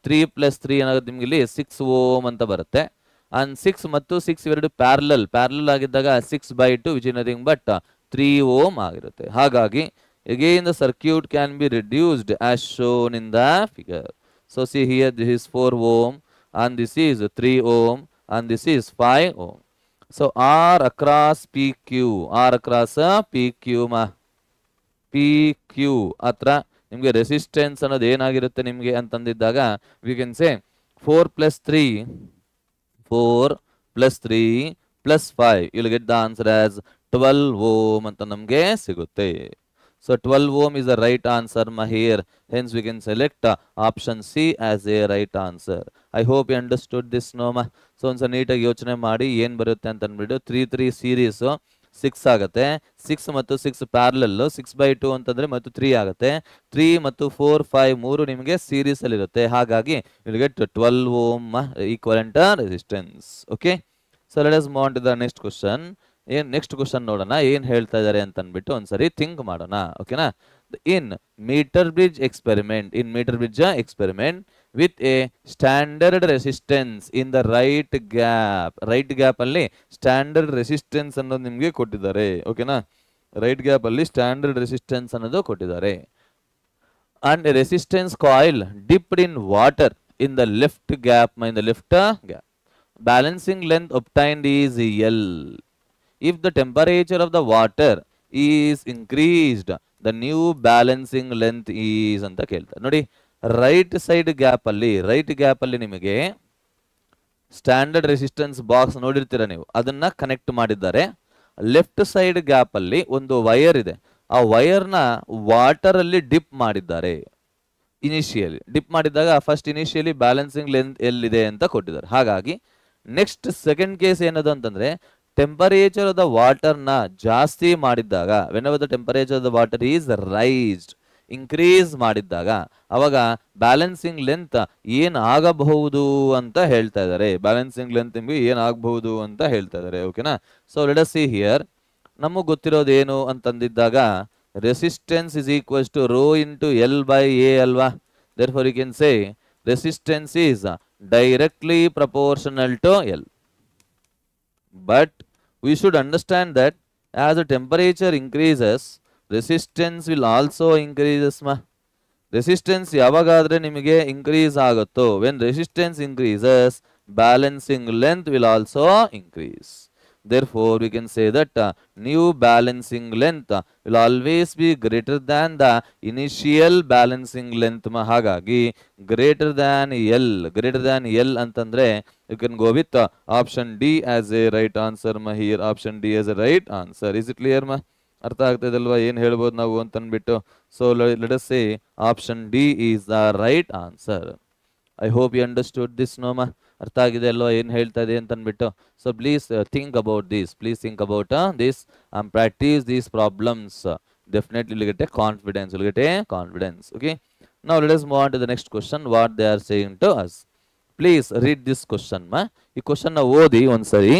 3 + 3 ಏನಾಗುತ್ತೆ ನಿಮ್ಗೆ ಇಲ್ಲಿ 6 ohm ಅಂತ ಬರುತ್ತೆ. and 6 ಮತ್ತು 6 ಇವೆರಡು ಪ್ಯಾರಲಲ್ ಆಗಿದ್ದಾಗ 6/2 which is nothing but 3 ohm ಆಗಿರುತ್ತೆ. ಹಾಗಾಗಿ again the circuit can be reduced as shown in the figure. So see here, this is 4 ohm and this is 3 ohm and this is 5 ohm. So R across PQ, R across PQ ma PQ ಹತ್ರ ನಿಮಗೆ resistance ಅನ್ನೋದು ಏನಾಗಿರುತ್ತೆ ನಿಮಗೆ ಅಂತಂದಿದ್ದಾಗ V can say 4 plus 3 4 plus 3 plus 5 you will get the answer as 12 ohm ಅಂತ ನಮಗೆ ಸಿಗುತ್ತೆ. So 12 ohm is the right answer here. Hence we can select option C as a right answer. I hope you understood this no ma. So once neat ಆಗಿ ಯೋಚನೆ ಮಾಡಿ ಏನು ಬರುತ್ತೆ ಅಂತ ಅಂದ್ಬಿಟ್ಟು 3 ಸೀರೀಸ್ 6 ಆಗುತ್ತೆ. 6 ಮತ್ತು 6 ಪ್ಯಾರಲಲ್ 6/2 ಅಂತಂದ್ರೆ ಮತ್ತು 3 ಆಗುತ್ತೆ. 3 ಮತ್ತು 4 5 ಮೂರು ನಿಮಗೆ ಸೀರೀಸ್ ಅಲ್ಲಿ ಇರುತ್ತೆ. ಹಾಗಾಗಿ you will get 12 ohm equivalent resistance. Okay. So let us move on to the next question. Next question ನೋಡೋಣ ಏನ್ ಹೇಳ್ತಾ ಇದ್ದಾರೆ ಅಂತ ಅಂದ್ಬಿಟ್ಟು ಒಂದ್ಸರಿ ಥಿಂಕ್ ಮಾಡೋಣ. ಓಕೆನಾ. In meter bridge experiment with a standard resistance in the right gap ಅಲ್ಲಿ ಸ್ಟ್ಯಾಂಡರ್ಡ್ ರೆಸಿಸ್ಟೆನ್ಸ್ ಅನ್ನೋದು ನಿಮ್ಗೆ ಕೊಟ್ಟಿದ್ದಾರೆ. ಓಕೆನಾ. ರೈಟ್ ಗ್ಯಾಪ್ ಅಲ್ಲಿ ಸ್ಟ್ಯಾಂಡರ್ಡ್ ರೆಸಿಸ್ಟೆನ್ಸ್ ಅನ್ನೋದು ಕೊಟ್ಟಿದ್ದಾರೆ. And resistance coil dipped in water in the left gap balancing length obtained is L. If the temperature of the water is increased, the new balancing length is ಅಂತ ಕೇಳ್ತಾರೆ. ನೋಡಿ, right side gap ಅಲ್ಲಿ ನಿಮಗೆ standard resistance box ನೋಡಿರ್ತೀರ ನೀವು, ಅದನ್ನ connect ಮಾಡಿದ್ದಾರೆ. Left side gap ಅಲ್ಲಿ ಒಂದು ವೈರ್ ಇದೆ. ಆ ವೈರ್ನ ವಾಟರ್ ಅಲ್ಲಿ ಡಿಪ್ ಮಾಡಿದ್ದಾರೆ. ಇನಿಷಿಯಲಿ ಡಿಪ್ ಮಾಡಿದಾಗ ಫಸ್ಟ್ ಇನಿಷಿಯಲಿ ಬ್ಯಾಲೆನ್ಸಿಂಗ್ ಲೆಂತ್ ಎಲ್ಲಿದೆ ಅಂತ ಕೊಟ್ಟಿದ್ದಾರೆ. ಹಾಗಾಗಿ ನೆಕ್ಸ್ಟ್ ಸೆಕೆಂಡ್ ಕೇಸ್ ಏನದು ಅಂತಂದ್ರೆ ಟೆಂಪರೇಚರ್ ಆಫ್ ದ ವಾಟರ್ ನ ಜಾಸ್ತಿ ಮಾಡಿದ್ದಾಗ, whenever the temperature of the water is raised, increase ಮಾಡಿದ್ದಾಗ ಅವಾಗ ಬ್ಯಾಲೆನ್ಸಿಂಗ್ ಲೆಂತ್ ಏನ್ ಆಗಬಹುದು ಅಂತ ಹೇಳ್ತಾ ಇದ್ದಾರೆ. ಬ್ಯಾಲೆನ್ಸಿಂಗ್ ಲೆಂತ್ ನಿಮ್ಗೆ ಏನ್ ಆಗಬಹುದು ಅಂತ ಹೇಳ್ತಾ ಇದ್ದಾರೆ. ಓಕೆನಾ. So let us see here. ನಮಗೆ ಗೊತ್ತಿರೋದು ಏನು ಅಂತಂದಿದ್ದಾಗ resistance is equals to rho into l by a ಅಲ್ವಾ. Therefore you can say resistance is directly proportional to l. But we should understand that as the temperature increases, resistance will also increases ma. Resistance yavagadre nimige increase aguttೋ, when resistance increases, balancing length will also increase. Therefore we can say that new balancing length will always be greater than the initial balancing length ma. Hagagi greater than L ಅಂತಂದ್ರೆ you can go with option D as a right answer ma. Here option D as a right answer. Is it clear ma? ಅರ್ಥ ಆಗ್ತಾ ಇದಲ್ವಾ ಏನು ಹೇಳ್ಬೋದು ನಾವು ಅಂತ ಅಂದ್ಬಿಟ್ಟು. So let us say option D is the right answer. I hope you understood this no ma. ಅರ್ಥ ಆಗಿದೆ ಅಲ್ವಾ ಏನು ಹೇಳ್ತಾ ಇದೆ ಅಂತ ಅಂದ್ಬಿಟ್ಟು. So please think about this, this and practice these problems. Definitely you'll get a confidence. Okay. Now let us move on to the next question, what they are saying to us. Please read this question ma. ಈ question ನ ಓದಿ ಒಂದ್ಸರಿ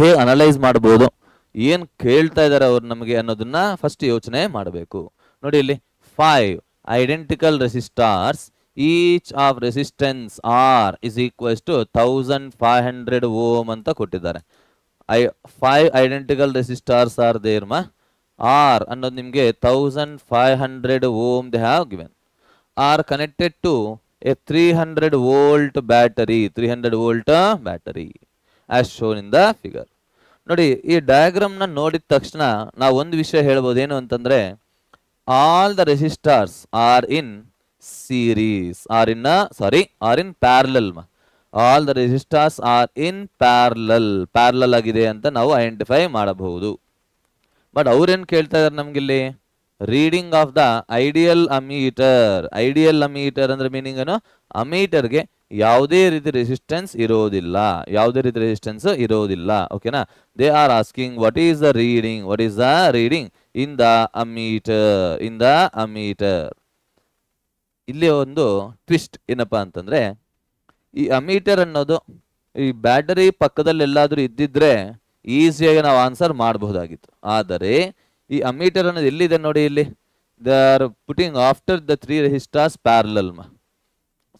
ಹೇಗೆ analyse ಮಾಡಬಹುದು, ಏನ್ ಕೇಳ್ತಾ ಇದ್ದಾರೆ ಅವ್ರು ನಮಗೆ ಅನ್ನೋದನ್ನ ಫಸ್ಟ್ ಯೋಚನೆ ಮಾಡಬೇಕು. ನೋಡಿ ಇಲ್ಲಿ 5 identical resistors, each of resistance R is equals to 1500 ohm ಅಂತ ಕೊಟ್ಟಿದ್ದಾರೆ. 5 identical resistors are there ma. R ಅನ್ನೋದು ನಿಮಗೆ 1500 ohm they have given, are connected to a 300 volt battery as shown in the figure. ನೋಡಿ, ಈ diagram ನ ನೋಡಿದ ತಕ್ಷಣ ನಾವು ಒಂದು ವಿಷಯ ಹೇಳ್ಬೋದು, ಏನು ಅಂತಂದ್ರೆ all the resistors are in series, are in parallel ma. All the resistors are in parallel ಆಗಿದೆ ಅಂತ ನಾವು ಐಡೆಂಟಿಫೈ ಮಾಡಬಹುದು. ಬಟ್ ಅವ್ರೇನ್ ಕೇಳ್ತಾ ಇದಾರೆ ನಮ್ಗಿಲ್ಲಿ, reading of the ideal ammeter ಅಂದ್ರೆ ಮೀನಿಂಗ್ ಏನು, ಅಮೀಟರ್ಗೆ ಯಾವುದೇ ರೀತಿ ರೆಸಿಸ್ಟೆನ್ಸ್ ಇರೋದಿಲ್ಲ. ಓಕೆನಾ. They are asking what is the reading in the ammeter. ಇಲ್ಲಿ ಒಂದು ಟ್ವಿಸ್ಟ್ ಏನಪ್ಪಾ ಅಂತಂದ್ರೆ, ಈ ಅಮೀಟರ್ ಅನ್ನೋದು ಈ ಬ್ಯಾಟರಿ ಪಕ್ಕದಲ್ಲಿ ಎಲ್ಲಾದ್ರೂ ಇದ್ದಿದ್ರೆ ಈಸಿಯಾಗಿ ನಾವು ಆನ್ಸರ್ ಮಾಡಬಹುದಾಗಿತ್ತು. ಆದರೆ ಈ ಅಮೀಟರ್ ಅನ್ನೋದು ಎಲ್ಲಿದೆ ನೋಡಿ, ಇಲ್ಲಿ they are putting after the 3 resistors parallel ma.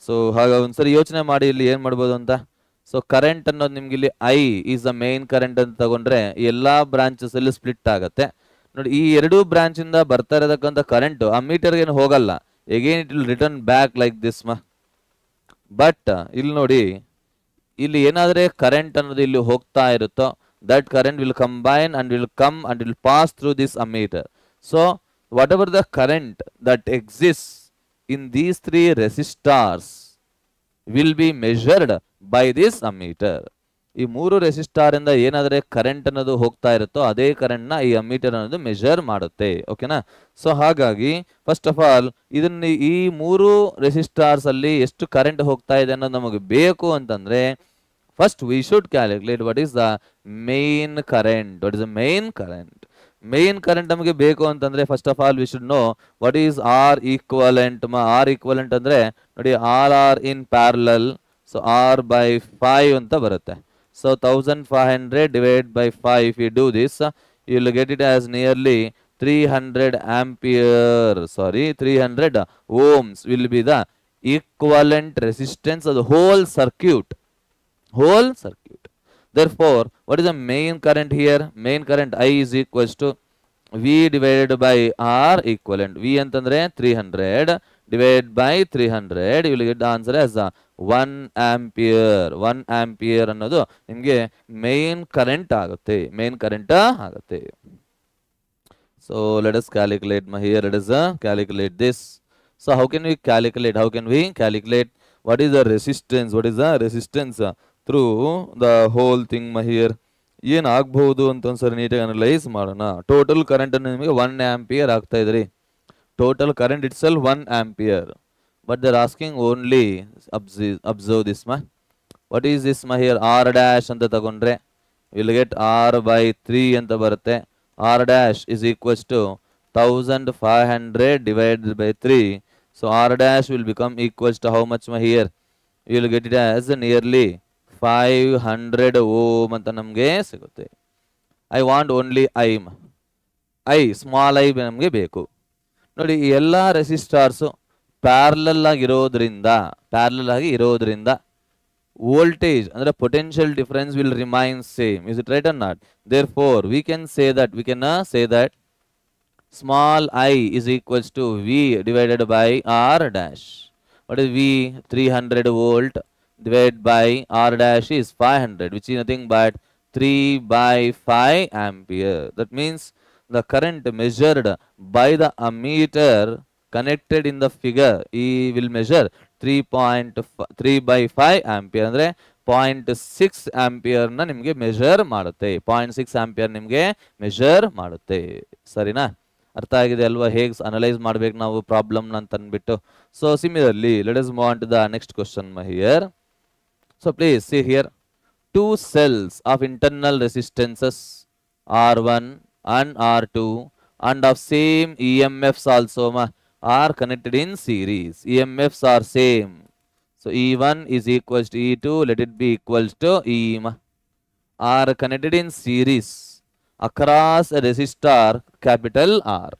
So ಹಾಗೆ ಒಂದ್ಸರಿ ಯೋಚನೆ ಮಾಡಿ ಇಲ್ಲಿ ಏನ್ ಮಾಡ್ಬೋದು ಅಂತ. ಸೊ ಕರೆಂಟ್ ಅನ್ನೋದು ನಿಮ್ಗೆ ಇಲ್ಲಿ I is the main current ಅಂತ ತಗೊಂಡ್ರೆ ಎಲ್ಲಾ ಬ್ರಾಂಚಸ್ ಅಲ್ಲಿ ಸ್ಪ್ಲಿಟ್ ಆಗುತ್ತೆ ನೋಡಿ. ಈ ಎರಡೂ ಬ್ರಾಂಚ್ ಇಂದ ಬರ್ತಾ ಇರತಕ್ಕಂಥ ಕರೆಂಟ್ ಆ ಮೀಟರ್ಗೆ ಏನು ಹೋಗಲ್ಲ, again it will return back like this but ಇಲ್ಲಿ ನೋಡಿ, ಇಲ್ಲಿ ಏನಾದ್ರೆ ಕರೆಂಟ್ ಅನ್ನೋದು ಇಲ್ಲಿ ಹೋಗ್ತಾ ಇರುತ್ತೋ that current will combine and will come and will pass through this ammeter. So whatever the current that exists in these three resistors will be measured by this ammeter. ಈ ಮೂರು ರೆಸಿಸ್ಟಾರ್ ಇಂದ ಏನಾದ್ರೆ ಕರೆಂಟ್ ಅನ್ನೋದು ಹೋಗ್ತಾ ಇರುತ್ತೋ ಅದೇ ಕರೆಂಟ್ ನ ಈ ಅಮ್ಮೀಟರ್ ಅನ್ನೋದು ಮೆಜರ್ ಮಾಡುತ್ತೆ. ಓಕೆನಾ? ಸೊ ಹಾಗಾಗಿ ಫಸ್ಟ್ ಆಫ್ ಆಲ್ ಇದನ್ನ ಈ ಮೂರು ರೆಸಿಸ್ಟಾರ್ಸ್ ಅಲ್ಲಿ ಎಷ್ಟು ಕರೆಂಟ್ ಹೋಗ್ತಾ ಇದೆ ಅನ್ನೋದು ನಮಗೆ ಬೇಕು ಅಂತಂದ್ರೆ first we should calculate what is the main current. What is the main current? Main current ನಮಗೆ ಬೇಕು ಅಂತಂದ್ರೆ first of all we should know what is R equivalent. R equivalent ಅಂದ್ರೆ ನೋಡಿ R in parallel, so R by 5 ಅಂತ ಬರುತ್ತೆ. So 1500 divided by 5, if you do this you will get it as nearly 300 ampere, 300 ohms will be the equivalent resistance of the whole circuit. Therefore what is the main current here? Main current I is equals to V divided by R equivalent. V ಅಂತಂದ್ರೆ 300 divided by 300, you will get the answer as 1 ampere. 1 ampere ಅನ್ನೋದು ನಿಮಗೆ main current ಆಗುತ್ತೆ. So let us calculate here. Let us calculate this. So how can we calculate what is the resistance through the whole thing here? ಏನು ಆಗಬಹುದು ಅಂತ ಒಂದ್ಸರಿ ನೀಟಾಗಿ analyse ಮಾಡೋಣ. Total current ಅನ್ನು ನಿಮಗೆ 1 ಆಂಪಿಯರ್ ಆಗ್ತಾ ಇದೆ ರೀ. Total current it self 1 ampere, but they are asking only observe this what is this here R dash ಅಂತ ತಗೊಂಡ್ರೆ ವಿಲ್ ಗೆಟ್ R by 3 ಅಂತ ಬರುತ್ತೆ. R dash is equals to 1500 divided by 3. So R dash will become equals to how much here? You will get it as nearly 500 ohm ಅಂತ ನಮಗೆ ಸಿಗುತ್ತೆ. I want only I small I ನಮಗೆ ಬೇಕು. ನೋಡಿ ಈ ಎಲ್ಲಾ ರೆಸಿಸ್ಟಾರ್ಸ್ ಪ್ಯಾರಲಲ್ ಆಗಿ ಇರೋದ್ರಿಂದ ವೋಲ್ಟೇಜ್ ಅಂದ್ರೆ potential difference will remain same. Is it right or not? Therefore we can say that small I is equals to V divided by R dash. What is V? 300 volt divided by R dash is 500, which is nothing but 3 by 5 ampere. That means the current measured by the ammeter connected in the figure, he will measure 3 by 5 ampere ಅಂದ್ರೆ 0.6 ampere ನ ನಿಮಗೆ measure ಮಾಡುತ್ತೆ. 0.6 ampere ನಿಮಗೆ measure ಮಾಡುತ್ತೆ. ಸರಿನಾ? ಅರ್ಥ ಆಗಿದೆ ಅಲ್ವಾ ಹೇಗೆ ಅನಲೈಸ್ ಮಾಡ್ಬೇಕು ನಾವು ಪ್ರಾಬ್ಲಮ್ ಅಂತ ಅಂದ್ಬಿಟ್ಟು. So similarly let us move on to the next question here. So please see here, two cells of internal resistances R1 and R2 and of same EMFs also are connected in series. EMFs are same. So E1 is equals to E2, let it be equals to E are connected in series across a resistor capital R.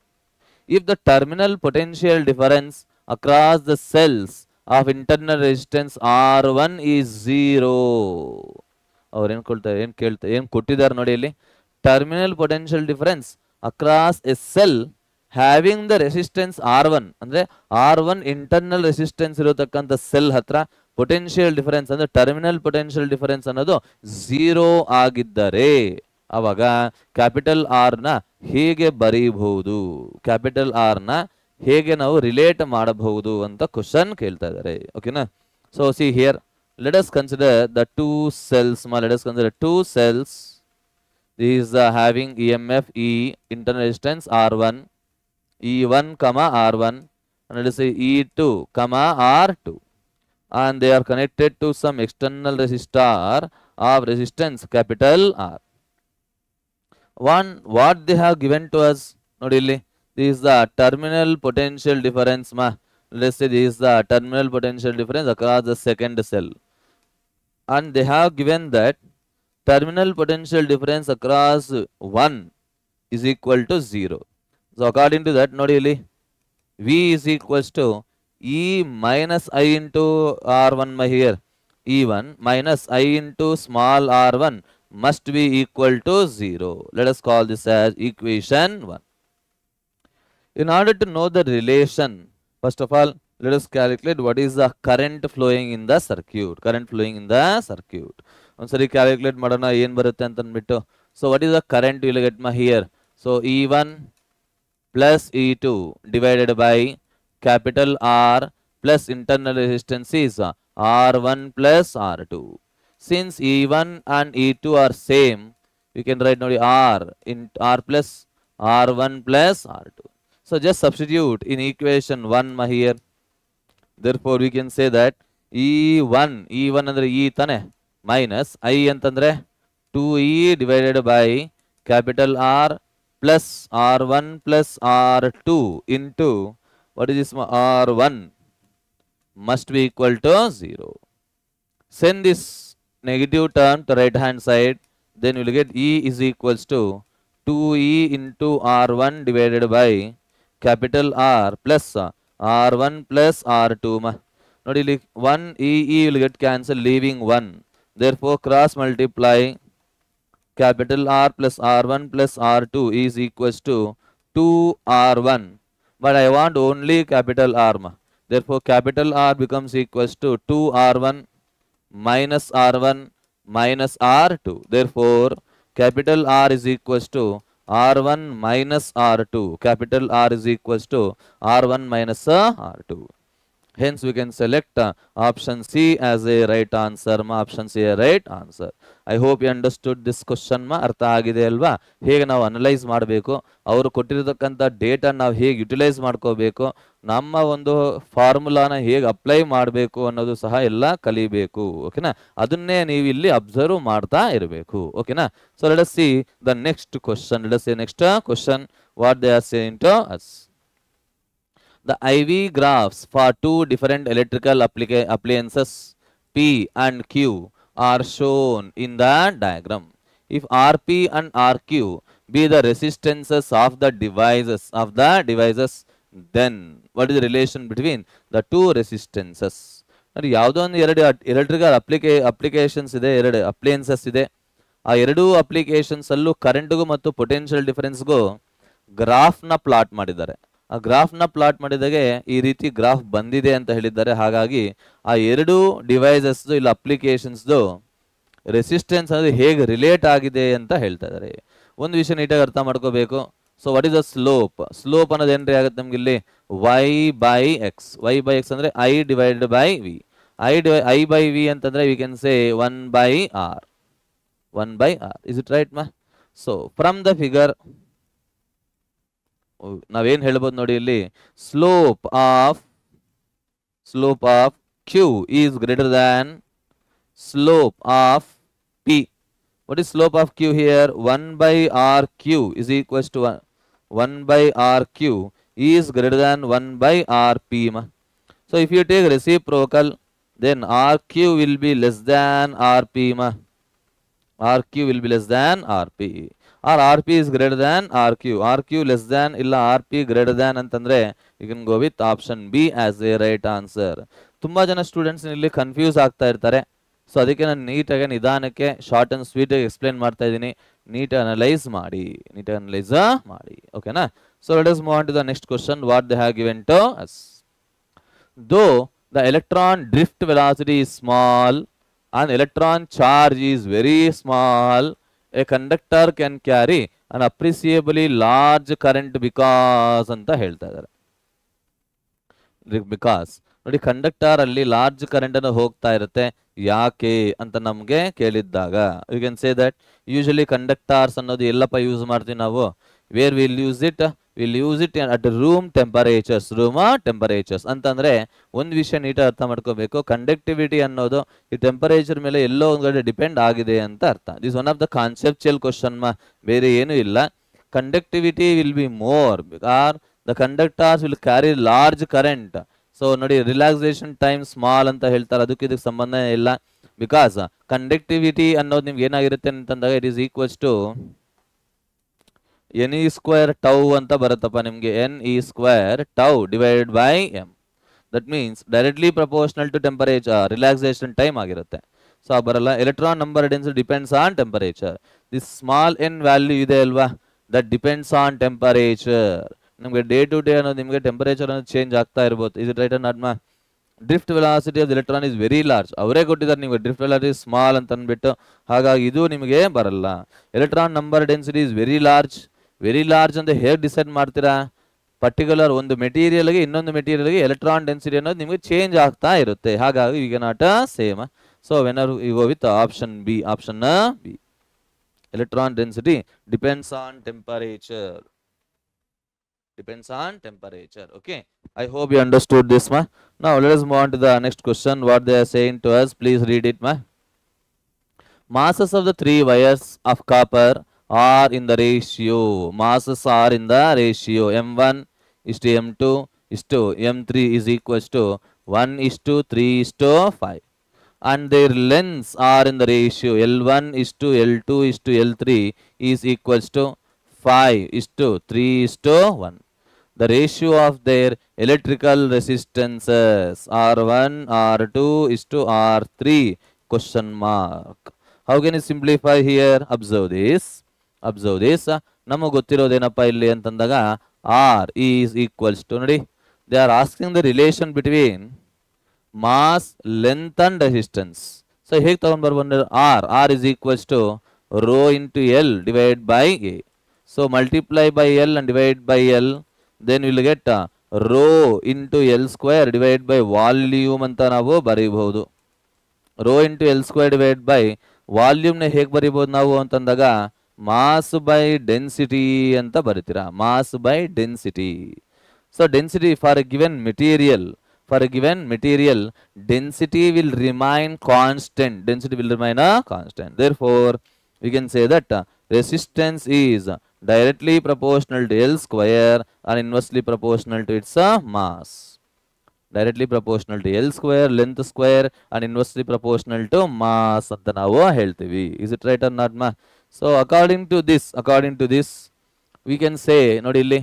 If the terminal potential difference across the cells of internal resistance R1 is 0. ಅವ್ರು ಏನು ಕೊಟ್ಟಿದ್ದಾರೆ ನೋಡಿ ಇಲ್ಲಿ, terminal potential difference across A cell having the resistance R1 ಅಂದ್ರೆ R1 internal resistance ಇರತಕ್ಕಂಥ cell ಹತ್ರ potential difference ಅಂದ್ರೆ terminal potential difference ಅನ್ನೋದು 0 ಆಗಿದ್ದರೆ ಅವಾಗ ಕ್ಯಾಪಿಟಲ್ ಆರ್ ನ ಹೇಗೆ ಬರೀಬಹುದು, ಕ್ಯಾಪಿಟಲ್ ಆರ್ ನ ಹೇಗೆ ನಾವು ರಿಲೇಟ್ ಮಾಡಬಹುದು ಅಂತ ಕ್ವಶನ್ ಕೇಳ್ತಾ ಇದ್ದಾರೆ. ಓಕೆನಾ? So see here, let us consider the two cells. Let us consider two cells. These are having EMF E, internal resistance R1, E1 comma R1, and let us say E2 comma R2, and they are connected to some external resistor of resistance capital R. What they have given to us, nodi illi, this is the terminal potential difference let's say this is the terminal potential difference across the second cell, and they have given that terminal potential difference across 1 is equal to 0. So according to that, nodi illi, V is equals to E minus I into R1 here. E1 minus I into small r1 must be equal to 0. Let us call this as equation 1. In order to know the relation, first of all, let us calculate what is the current flowing in the circuit. Current flowing in the circuit. Once calculate madana yen barutte anta anbittu. So what is the current you will get here? So E1 plus E2 divided by capital R plus internal resistance is R1 plus R2. Since E1 and E2 are same, you can write now R in R plus R1 plus R2. So just substitute in equation 1 here. Therefore we can say that E1 andre E tane minus I antandre 2E divided by capital R plus R1 plus R2 into what is this R1 must be equal to 0. Send this negative term to right hand side, then you will get E is equals to 2E into R1 divided by capital R plus R1 plus R2. Nodi 1 E will get cancelled leaving 1. Therefore cross multiply capital R plus R1 plus R2 is equals to 2R1. But I want only capital R. Therefore capital R becomes equals to 2R1 minus R1 minus R2. Therefore capital R is equals to R1 minus R2. Capital R is equals to R1 minus R2. Hence we can select option C as a right answer. Option C a right answer. I hope you understood this question. ಅರ್ಥ ಆಗಿದೆ ಅಲ್ವಾ? ಹೇಗೆ ನಾವು analyse ಮಾಡಬೇಕು, ಅವರು ಕೊಟ್ಟಿರತಕ್ಕಂಥ data ನಾವು ಹೇಗೆ utilise ಮಾಡ್ಕೋಬೇಕು, ನಮ್ಮ ಒಂದು ಫಾರ್ಮುಲಾನ ಹೇಗೆ ಅಪ್ಲೈ ಮಾಡಬೇಕು ಅನ್ನೋದು ಸಹ ಎಲ್ಲ ಕಲಿಬೇಕು. ಓಕೆನಾ? ಅದನ್ನೇ ನೀವು ಇಲ್ಲಿ ಅಬ್ಸರ್ವ್ ಮಾಡ್ತಾ ಇರಬೇಕು. ಓಕೆನಾ? So let us see the next question. Let us see next question what they are saying to us. The IV graphs for two different electrical appliances P and Q are shown in the diagram. If RP and RQ be the resistances of the devices, then what is the relation between the two resistances? ಯಾವುದೋ ಒಂದು ಎರಡು electrical applications ಇದೆ, ಎರಡು ಅಪ್ಲಿಯನ್ಸಸ್ ಇದೆ. ಆ ಎರಡೂ applications ಅಲ್ಲೂ ಕರೆಂಟ್ಗೂ ಮತ್ತು ಪೊಟೆನ್ಷಿಯಲ್ ಡಿಫರೆನ್ಸ್ಗೂ ಗ್ರಾಫ್ನ ಪ್ಲಾಟ್ ಮಾಡಿದ್ದಾರೆ. ಆ ಗ್ರಾಫ್ನ ಪ್ಲಾಟ್ ಮಾಡಿದಾಗೆ ಈ ರೀತಿ ಗ್ರಾಫ್ ಬಂದಿದೆ ಅಂತ ಹೇಳಿದ್ದಾರೆ. ಹಾಗಾಗಿ ಆ ಎರಡು ಡಿವೈಸಸ್ದು ಇಲ್ಲ ಅಪ್ಲಿಕೇಶನ್ಸ್ದು ರೆಸಿಸ್ಟೆನ್ಸ್ ಅನ್ನೋದು ಹೇಗೆ ರಿಲೇಟ್ ಆಗಿದೆ ಅಂತ ಹೇಳ್ತಾ ಇದ್ದಾರೆ. ಒಂದು ವಿಷಯ ನೀಟಾಗಿ ಅರ್ಥ ಮಾಡ್ಕೋಬೇಕು. So what is the slope? Slope ಅನ್ನೋದು ಏನ್ರಿ ಆಗುತ್ತೆ ನಮ್ಗೆ ಇಲ್ಲಿ y by x. y by x ಅಂದ್ರೆ I divided by v. I by v ಅಂತಂದ್ರೆ we can say 1 by r. 1 by r. Is it right ma? So from the figure ನಾವೇನ್ ಹೇಳ್ಬೋದು ನೋಡಿ, ಇಲ್ಲಿ slope of Q is greater than slope of P. What is slope of Q here? 1 by RQ is equals to 1 by RQ is greater than 1 by RP. So if you take reciprocal, then RQ will be less than RP. RQ will be less than RP. Or RP is greater than RQ. RQ less than illa RP greater than ಅಂತಂದ್ರೆ you can go with option B as a right answer. ತುಂಬಾ ಜನ students ಇಲ್ಲಿ confuse ಆಗ್ತಾ ಇರ್ತಾರೆ. So ಅದಕ್ಕೆ ನಾನು ನೀಟಾಗಿ ನಿಧಾನಕ್ಕೆ ಶಾರ್ಟ್ ಅಂಡ್ ಸ್ವೀಟ್ ಆಗಿ ಎಕ್ಸ್ಪ್ಲೇನ್ ಮಾಡ್ತಾ ಇದ್ದೀನಿ. ನೀಟಾಗಿ ಅನಲೈಸ್ ಮಾಡಿ. ಓಕೆನಾ? So let us move on to the next question. What they have given to us. Though the electron drift velocity is small and electron charge is very small, a conductor can carry an appreciably large current because ಅಂತ ಹೇಳ್ತಾ ಇದ್ದಾರೆ. Because ನೋಡಿ, conductor ಅಲ್ಲಿ large current ಅನ್ನು ಹೋಗ್ತಾ ಇರುತ್ತೆ. ಯಾಕೆ ಅಂತ ನಮ್ಗೆ ಕೇಳಿದ್ದಾಗ you can say that usually conductors ಅನ್ನೋದು ಎಲ್ಲಪ್ಪ ಯೂಸ್ ಮಾಡ್ತೀವಿ ನಾವು? Where will use it at room temperatures ಅಂತಂದ್ರೆ ಒಂದು ವಿಷಯ ನೀಟಾಗಿ ಅರ್ಥ ಮಾಡ್ಕೋಬೇಕು. ಕಂಡಕ್ಟಿವಿಟಿ ಅನ್ನೋದು ಈ ಟೆಂಪರೇಚರ್ ಮೇಲೆ ಎಲ್ಲೋ ಒಂದು ಕಡೆ ಡಿಪೆಂಡ್ ಆಗಿದೆ ಅಂತ ಅರ್ಥ. This one of the conceptual question. ಬೇರೆ ಏನು ಇಲ್ಲ. Conductivity will be more because the conductors will carry large current. So ನೋಡಿ, ರಿಲ್ಯಾಕ್ಸೇಷನ್ ಟೈಮ್ ಸ್ಮಾಲ್ ಅಂತ ಹೇಳ್ತಾರೆ. ಅದಕ್ಕೆ ಇದಕ್ಕೆ ಸಂಬಂಧ ಇಲ್ಲ. ಬಿಕಾಸ್ ಕಂಡಕ್ಟಿವಿಟಿ ಅನ್ನೋದು ನಿಮ್ಗೆ ಏನಾಗಿರುತ್ತೆ ಅಂತಂದಾಗ it is equals to NE² tau ಅಂತ ಬರುತ್ತಪ್ಪ ನಿಮ್ಗೆ. NE² tau divided by m. That means directly proportional to temperature, relaxation time ಆಗಿರುತ್ತೆ. ಸೊ ಬರಲ್ಲ. Electron number density depends on temperature. This small n value ಇದೆ ಅಲ್ವಾ, ದಟ್ ಡಿಪೆಂಡ್ಸ್ ಆನ್ ಟೆಂಪರೇಚರ್. ನಿಮಗೆ day to day ಅನ್ನೋದು ನಿಮಗೆ temperature ಅನ್ನೋದು change ಆಗ್ತಾ ಇರ್ಬೋದು. Is it right or not ಮಾ? Drift velocity of electron is very large. ಅವರೇ ಕೊಟ್ಟಿದ್ದಾರೆ ನಿಮಗೆ ಡ್ರಿಫ್ಟ್ ವೆಲಾಸಿಟಿ ಸ್ಮಾಲ್ ಅಂತ ಅಂದ್ಬಿಟ್ಟು, ಹಾಗಾಗಿ ಇದು ನಿಮಗೆ ಬರಲ್ಲ. Electron number density is very large. Very large ಅಂತ ಹೇಗೆ ಡಿಸೈಡ್ ಮಾಡ್ತೀರಾ? ಪರ್ಟಿಕ್ಯುಲರ್ ಒಂದು ಮೆಟೀರಿಯಲ್ಗೆ ಇನ್ನೊಂದು ಮೆಟೀರಿಯಲ್ಗೆ ಎಲೆಕ್ಟ್ರಾನ್ ಡೆನ್ಸಿಟಿ ಅನ್ನೋದು ನಿಮಗೆ ಚೇಂಜ್ ಆಗ್ತಾ ಇರುತ್ತೆ. ಹಾಗಾಗಿ we not same. So whenever you go with option B. Option B, electron density depends on temperature. Depends on temperature. Okay, I hope you understood this, ma. Now let us move on to the next question. What they are saying to us, please read it, ma. Masses of the three wires of copper are in the ratio. Masses are in the ratio m1 is to m2 is to m3 is equals to 1 is to 3 is to 5, and their lengths are in the ratio L1 is to L2 is to L3 is equals to 5 is to 3 is to 1. The ratio of their electrical resistances R1 R2 is to R3 question mark. How can you simplify here? Observe this. Observe this. ನಮಗೆ ಗೊತ್ತಿರೋದೇನಪ್ಪ ಇಲ್ಲಿ ಅಂತಂದಾಗ R is equals to, ನೋಡಿ, they are asking the relation between mass, length and resistance. So ಹೇಗೆ ತಗೊಂಡು ಬರ್ಬೋದು? R is equals to rho into L divided by A. So multiply by L and divide by L. Then we will get rho into L square divided by volume ಅಂತ ನಾವು ಬರೀಬಹುದು. Rho into L square divide by ವಾಲ್ಯೂಮ್ನ ಹೇಗೆ ಬರೀಬಹುದು ನಾವು ಅಂತಂದಾಗ mass by density ಅಂತ ಬರೀತೀರಾ. Mass by density. So density for a given material, density will remain constant. Density will remain constant. Therefore, we can say that resistance is directly proportional to L square and inversely proportional to its mass. Directly proportional to L square, length square and inversely proportional to mass ಅಂತ ನಾವು ಹೇಳ್ತೀವಿ. Is it right or not, ma? So according to this we can say, ನೋಡಿ ಇಲ್ಲಿ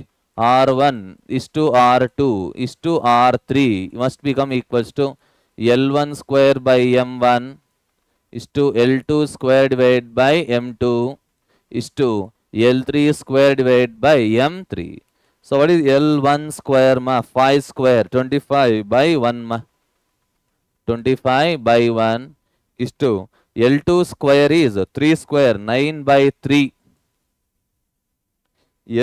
R1 is to R2 is to R3 must become equals to L1 square by M1 is to L2 square divided by M2 is to L3 square divided by M3. So what is L1 square, ma? 5 square, 25 by 1, ma. 25 by 1 is to L2 square is 3 square, 9 by 3.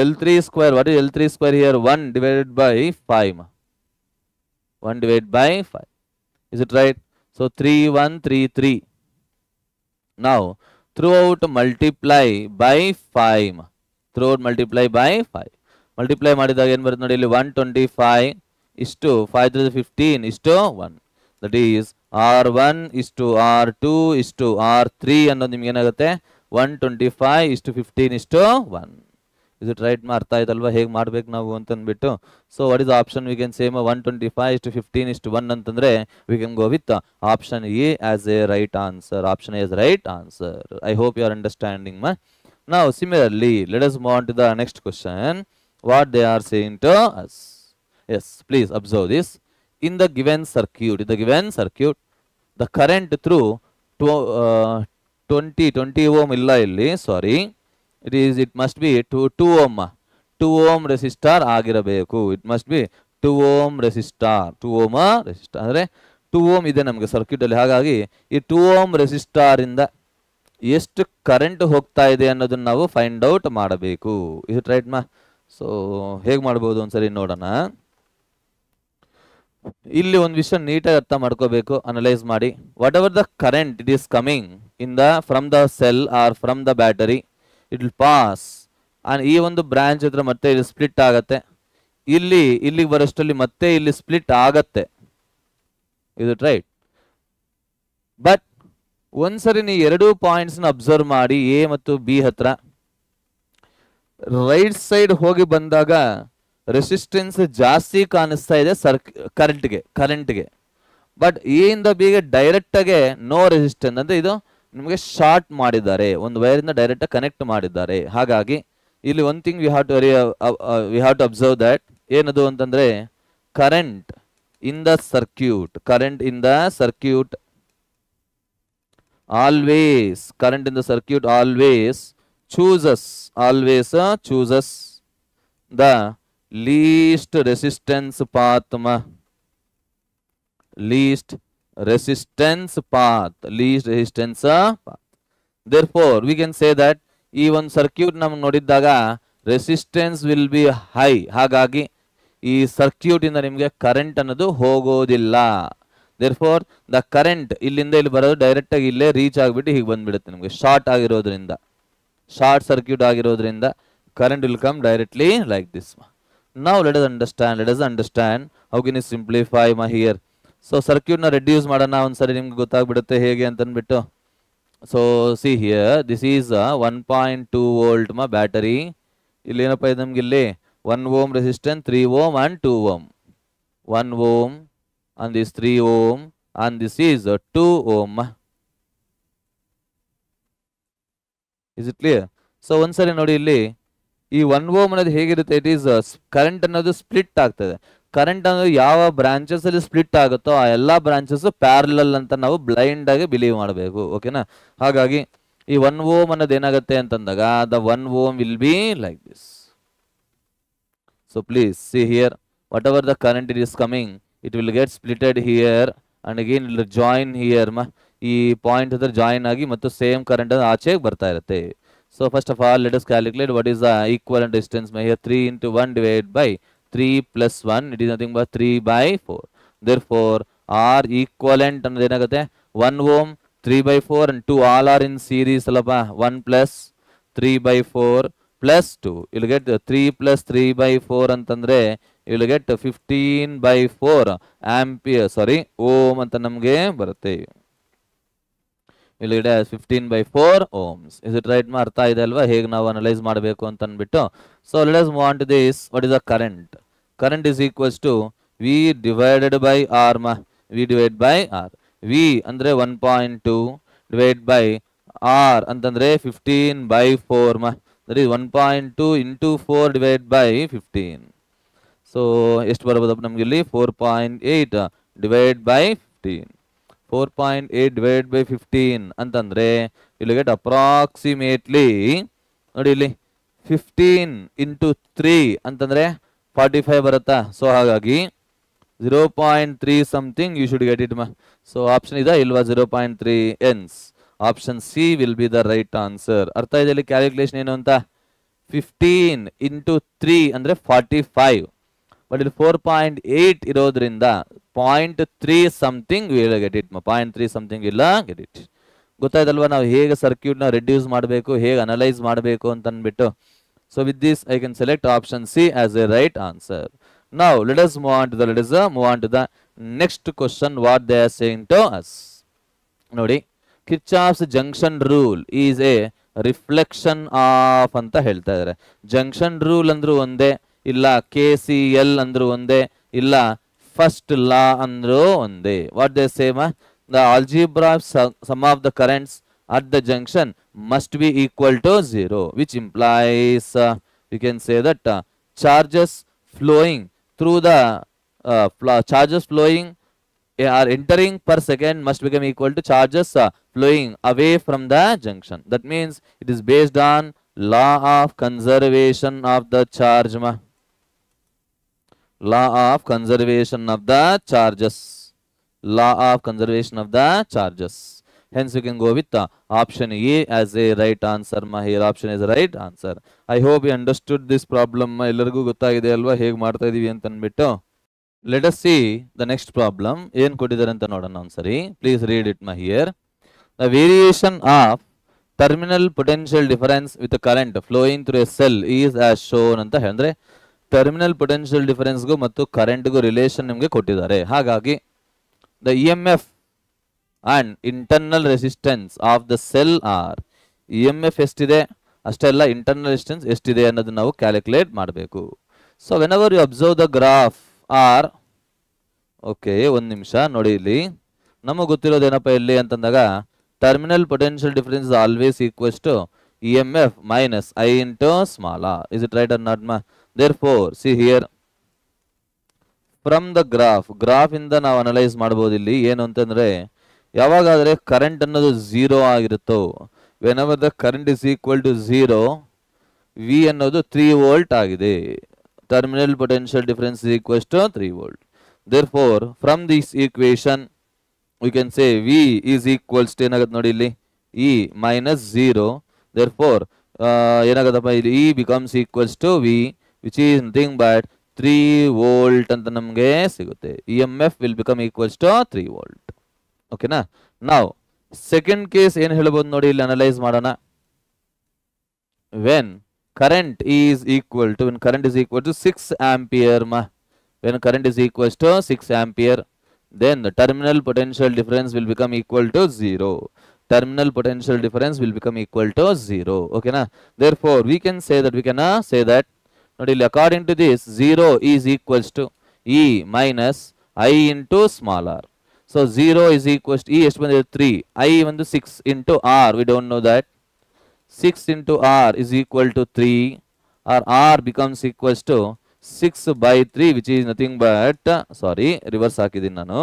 L3 square, what is L3 square here? 1 divided by 5, ma. 1 divided by 5. Is it right? So 3, 1, 3, 3. Now throughout multiply by 5, ma. Throughout multiply by 5. Multiply ಮಾಡಿದಾಗ ಏನು ಬರುತ್ತೆ ನೋಡಿ ಇಲ್ಲಿ 125 is to 5 3 15 is to 1. That is R1 is to R2 is to R3 ಅನ್ನೋದು ನಿಮ್ಗೆ ಏನಾಗುತ್ತೆ 125 is to 15 is to 1. Is it right? ಅರ್ಥ ಆಯ್ತಲ್ವಾ ಹೇಗೆ ಮಾಡ್ಬೇಕು ನಾವು ಅಂತಂದ್ಬಿಟ್ಟು. So what is option? We can same 125 is to 15 is to 1 ಅಂತಂದ್ರೆ we can go with option A as a right answer. Option A is right answer. I hope you are understanding, ಮಾ. Now similarly, let us move on to the next question. What they are saying to us? Yes, please observe this. In the given circuit, the current through 20 ohm illa illi, sorry, it must be 2 ohm. 2 ohm resistor agirabeku. It must be 2 ohm resistor. 2 ohm resistor andre 2 ohm ide namage circuit alli. Hagagi ee 2 ohm resistor inda ಎಷ್ಟು current ಹೋಗ್ತಾ ಇದೆ ಅನ್ನೋದನ್ನ ನಾವು find out ಮಾಡಬೇಕು. Is it right, ಮಾ? So ಹೇಗೆ ಮಾಡ್ಬೋದು ಒಂದ್ಸರಿ ನೋಡೋಣ. ಇಲ್ಲಿ ಒಂದು ವಿಷಯ ನೀಟಾಗಿ ಅರ್ಥ ಮಾಡ್ಕೋಬೇಕು, ಅನಲೈಸ್ ಮಾಡಿ. What ever the current it is coming in the from the cell are from the battery, it will pass and ಈ ಒಂದು ಬ್ರಾಂಚ್ ಹತ್ರ ಮತ್ತೆ ಇಲ್ಲಿ ಸ್ಪ್ಲಿಟ್ ಆಗತ್ತೆ. ಇಲ್ಲಿಗೆ ಬರೋಷ್ಟರಲ್ಲಿ ಮತ್ತೆ ಇಲ್ಲಿ ಸ್ಪ್ಲಿಟ್ ಆಗತ್ತೆ. Is it right? ಬಟ್ ಒಂದ್ಸರಿ ನೀವು 2 ಪಾಯಿಂಟ್ಸ್ ಅಬ್ಸರ್ವ್ ಮಾಡಿ, ಎ ಮತ್ತು ಬಿ ಹತ್ರ ರೈಟ್ ಸೈಡ್ ಹೋಗಿ ಬಂದಾಗ ರೆಸಿಸ್ಟೆನ್ಸ್ ಜಾಸ್ತಿ ಕಾಣಿಸ್ತಾ ಇದೆ ಕರೆಂಟ್ಗೆ. ಬಟ್ ಎ ಇಂದ ಬಿಗೆ ಡೈರೆಕ್ಟ್ ಆಗಿ ನೋ ರೆಸಿಸ್ಟೆನ್ಸ್ ಅಂದ್ರೆ ಇದು ನಿಮಗೆ ಶಾರ್ಟ್ ಮಾಡಿದ್ದಾರೆ, ಒಂದು ವೈರ್ ಇಂದ ಡೈರೆಕ್ಟ್ ಕನೆಕ್ಟ್ ಮಾಡಿದ್ದಾರೆ. ಹಾಗಾಗಿ ಇಲ್ಲಿ one thing we have to observe that ಏನದು ಅಂತಂದ್ರೆ current in the circuit, current in the circuit always, current in the circuit always chooses the least resistance path, least resistance path. Therefore we can say that ಈ ಒಂದು circuit ನಮಗೆ ನೋಡಿದ್ದಾಗ resistance will be high, ಹಾಗಾಗಿ ಈ circuit ಇಂದ ನಿಮಗೆ current ಅನ್ನೋದು ಹೋಗೋದಿಲ್ಲ. therefore the current ಇಲ್ಲಿಂದ ಇಲ್ಲಿ ಬರೋದು ಡೈರೆಕ್ಟ್ ಆಗಿ ಇಲ್ಲೇ ರೀಚ್ ಆಗಿಬಿಟ್ಟು ಹೀಗೆ ಬಂದ್ಬಿಡುತ್ತೆ. ನಿಮಗೆ ಶಾರ್ಟ್ ಆಗಿರೋದ್ರಿಂದ, ಶಾರ್ಟ್ ಸರ್ಕ್ಯೂಟ್ ಆಗಿರೋದ್ರಿಂದ current will come directly like this. Now let us understand how can you simplify here. So circuit na reduce ಮಾಡೋಣ ಒಂದ್ಸರಿ ನಿಮ್ಗೆ ಗೊತ್ತಾಗ್ಬಿಡುತ್ತೆ ಹೇಗೆ ಅಂತ ಅಂದ್ಬಿಟ್ಟು. So see here, this is a 1.2 volt battery. ಇಲ್ಲಿ ಏನಪ್ಪ ಇದೆ ನಮ್ಗೆ ಇಲ್ಲಿ 1 ohm resistance, 3 ohm and 2 ohm. 1 ohm and this 3 ohm and this is 2 ohm. Is it clear? So ಒಂದ್ಸರಿ ನೋಡಿ ಇಲ್ಲಿ ಈ 1 ohm ಅನ್ನೋದು ಹೇಗಿರುತ್ತೆ, ಇಟ್ ಈಸ್ ಕರೆಂಟ್ ಅನ್ನೋದು ಸ್ಪ್ಲಿಟ್ ಆಗ್ತದೆ. ಕರೆಂಟ್ ಅನ್ನೋದು ಯಾವ ಬ್ರಾಂಚಸ್ ಅಲ್ಲಿ ಸ್ಪ್ಲಿಟ್ ಆಗುತ್ತೋ ಆ ಎಲ್ಲಾ ಬ್ರಾಂಚಸ್ ಪ್ಯಾರಲಲ್ ಅಂತ ನಾವು ಬ್ಲೈಂಡ್ ಆಗಿ ಬಿಲೀವ್ ಮಾಡಬೇಕು. ಓಕೆನಾ? ಹಾಗಾಗಿ ಈ 1 ohm ಅನ್ನೋದು ಏನಾಗುತ್ತೆ ಅಂತಂದಾಗ the 1 ohm will be like this. So please see here, whatever the current it is coming, it will get splitted here and again it will join here. ಈ ಪಾಯಿಂಟ್ ಹತ್ರ ಜಾಯಿನ್ ಆಗಿ ಮತ್ತು ಸೇಮ್ ಕರೆಂಟ್ ಆಚೆಗೆ ಬರ್ತಾ ಇರುತ್ತೆ. So first of all, let us calculate what is the equivalent resistance. Here 3 into 1 divided by 3 plus 1, it is nothing but 3 by 4. Therefore R equivalent ಅನ್ನೋದು ಏನಾಗುತ್ತೆ, 1 ohm 3 by 4 and 2 all are in series ಅಲ್ಲಪ್ಪ. 1 plus 3 by 4 plus 2, you will get 3 plus 3 by 4 ಅಂತಂದ್ರೆ you will get 15 by 4 ampere, sorry ohm ಅಂತ ನಮಗೆ ಬರುತ್ತೆ. You will get 15 by 4 ohms. Is it right? ಅರ್ಥ ಇದೆ ಅಲ್ವಾ ಹೇಗೆ ನಾವು ಅನಲೈಸ್ ಮಾಡಬೇಕು ಅಂತ ಅಂದ್ಬಿಟ್ಟು. So let us move on to this. What is the current? Current is equals to V divided by R. V divided by R. V ಅಂದ್ರೆ 1.2 divided by R ಅಂತಂದ್ರೆ 15 by 4. That is 1.2 into 4 divided by 15. So ಎಷ್ಟು ಬರಬಹುದು ನಮಗೆ ಇಲ್ಲಿ 4.8 divided by 15. 4.8 divided by 15 ಅಂತಂದ್ರೆ ಇಲ್ಲಿ get approximately ನೋಡಿ ಇಲ್ಲಿ 15 into 3 ಅಂತಂದ್ರೆ 45 ಬರುತ್ತಾ. ಸೊ ಹಾಗಾಗಿ 0.3 something you should get it. So option ಇದೆ ಇಲ್ವಾ 0.3 ends. Option C will be the right answer. ಅರ್ಥ ಇದೆ ಇಲ್ಲಿ ಕ್ಯಾಲ್ಕುಲೇಷನ್ ಏನು ಅಂತ. 15 into 3 ಅಂದ್ರೆ 45, ಬಟ್ ಇಲ್ಲಿ 4.8 ಇರೋದ್ರಿಂದ 0.3 something will get it. 0.3 something ಇಲ್ಲ get it. ಗೊತ್ತಾಯ್ತಲ್ವಾ ನಾವು ಹೇಗೆ ಸರ್ಕ್ಯೂಟ್ ನ ರೆಡ್ಯೂಸ್ ಮಾಡಬೇಕು, ಹೇಗೆ ಅನಲೈಸ್ ಮಾಡಬೇಕು ಅಂತ ಅಂದ್ಬಿಟ್ಟು. So with this I can select option C as a right answer. Now let us move on to the next question. What they are saying to us. ನೋಡಿ, Kirchhoff's junction rule is a reflection of ಅಂತ ಹೇಳ್ತಾ ಇದ್ದಾರೆ. Junction rule ಅಂದ್ರೂ ಒಂದೇ, ಇಲ್ಲ KCL ಅಂದ್ರೂ ಒಂದೇ, ಇಲ್ಲ ಫಸ್ಟ್ ಲಾ ಅಂದ್ರೂ ಒಂದೇ. What they same, the algebra sum of the currents at the junction must be equal to 0, which implies you can say that charges flowing through the charges flowing are entering per second must become equal to charges flowing away from the junction. That means it is based on law of conservation of the charge. Law of conservation of the charges. Law of conservation of the charges. Hence you can go with option A as a right answer. Here option is a right answer. I hope you understood this problem. ಎಲ್ಲರಿಗೂ ಗೊತ್ತಾಗಿದೆ ಅಲ್ವಾ ಹೇಗೆ ಮಾಡ್ತಾ ಇದೀವಿ ಅಂತ ಅಂದ್ಬಿಟ್ಟು. Let us see the next problem. ಏನು ಕೊಟ್ಟಿದ್ದಾರೆ ಅಂತ ನೋಡೋಣ ಒಂದ್ಸರಿ. Please read it here. The variation of terminal potential difference with the current flowing through a cell is as shown ಅಂತ ಹೇಳಿದ್ರೆ ಟರ್ಮಿನಲ್ ಪೊಟೆನ್ಷಿಯಲ್ ಡಿಫರೆನ್ಸ್ಗೂ ಮತ್ತು ಕರೆಂಟ್ಗೂ ರಿಲೇಷನ್ ನಿಮಗೆ ಕೊಟ್ಟಿದ್ದಾರೆ. ಹಾಗಾಗಿ the EMF and internal resistance of the cell are, EMF ಎಷ್ಟಿದೆ ಅಷ್ಟೇ ಅಲ್ಲ, internal resistance ಎಷ್ಟಿದೆ ಅನ್ನೋದನ್ನ ನಾವು ಕ್ಯಾಲ್ಕುಲೇಟ್ ಮಾಡಬೇಕು. So whenever you observe the graph R, okay ಒಂದು ನಿಮಿಷ ನೋಡಿ, ಇಲ್ಲಿ ನಮಗೆ ಗೊತ್ತಿರೋದೇನಪ್ಪ ಇಲ್ಲಿ ಅಂತಂದಾಗ terminal potential difference is always equals to EMF minus I into small r. Is it right or not? Therefore see here, from the graph ಇಂದ ನಾವು ಅನಲೈಸ್ ಮಾಡಬಹುದು. ಇಲ್ಲಿ ಏನು ಅಂತಂದ್ರೆ, ಯಾವಾಗಾದ್ರೆ ಕರೆಂಟ್ ಅನ್ನೋದು 0 ಆಗಿರುತ್ತೋ, whenever the current is equal to 0, V ಅನ್ನೋದು 3 volt ಆಗಿದೆ. Terminal potential difference is equals to 3 volt. Therefore from this equation we can say V is equals to ಏನಾಗುತ್ತೆ ನೋಡಿ ಇಲ್ಲಿ, E minus 0. Therefore ಏನಾಗುತ್ತಪ್ಪ ಇಲ್ಲಿ E becomes equals to V, which is nothing but 3 volt ಅಂತ ನಮಗೆ ಸಿಗುತ್ತೆ. EMF will become equals to 3 volt. ಓಕೆನಾ? ನಾವು second case ಏನು ಹೇಳ್ಬೋದು ನೋಡಿ, ಇಲ್ಲಿ ಅನಲೈಸ್ ಮಾಡೋಣ. when current is equal to 6 ampere when current is equals to 6 ampere, then the terminal potential difference will become equal to 0. Terminal potential difference will become equal to 0. Okay na? Therefore we can say that according to this, 0 is equals to E minus I into small r. So 0 is equals to E is 3, I is 6 into r, we don't know that. 6 into r is equal to 3, or r becomes equals to 6 by 3, which is nothing but reverse ಹಾಕಿದ್ದೀನಿ ನಾನು.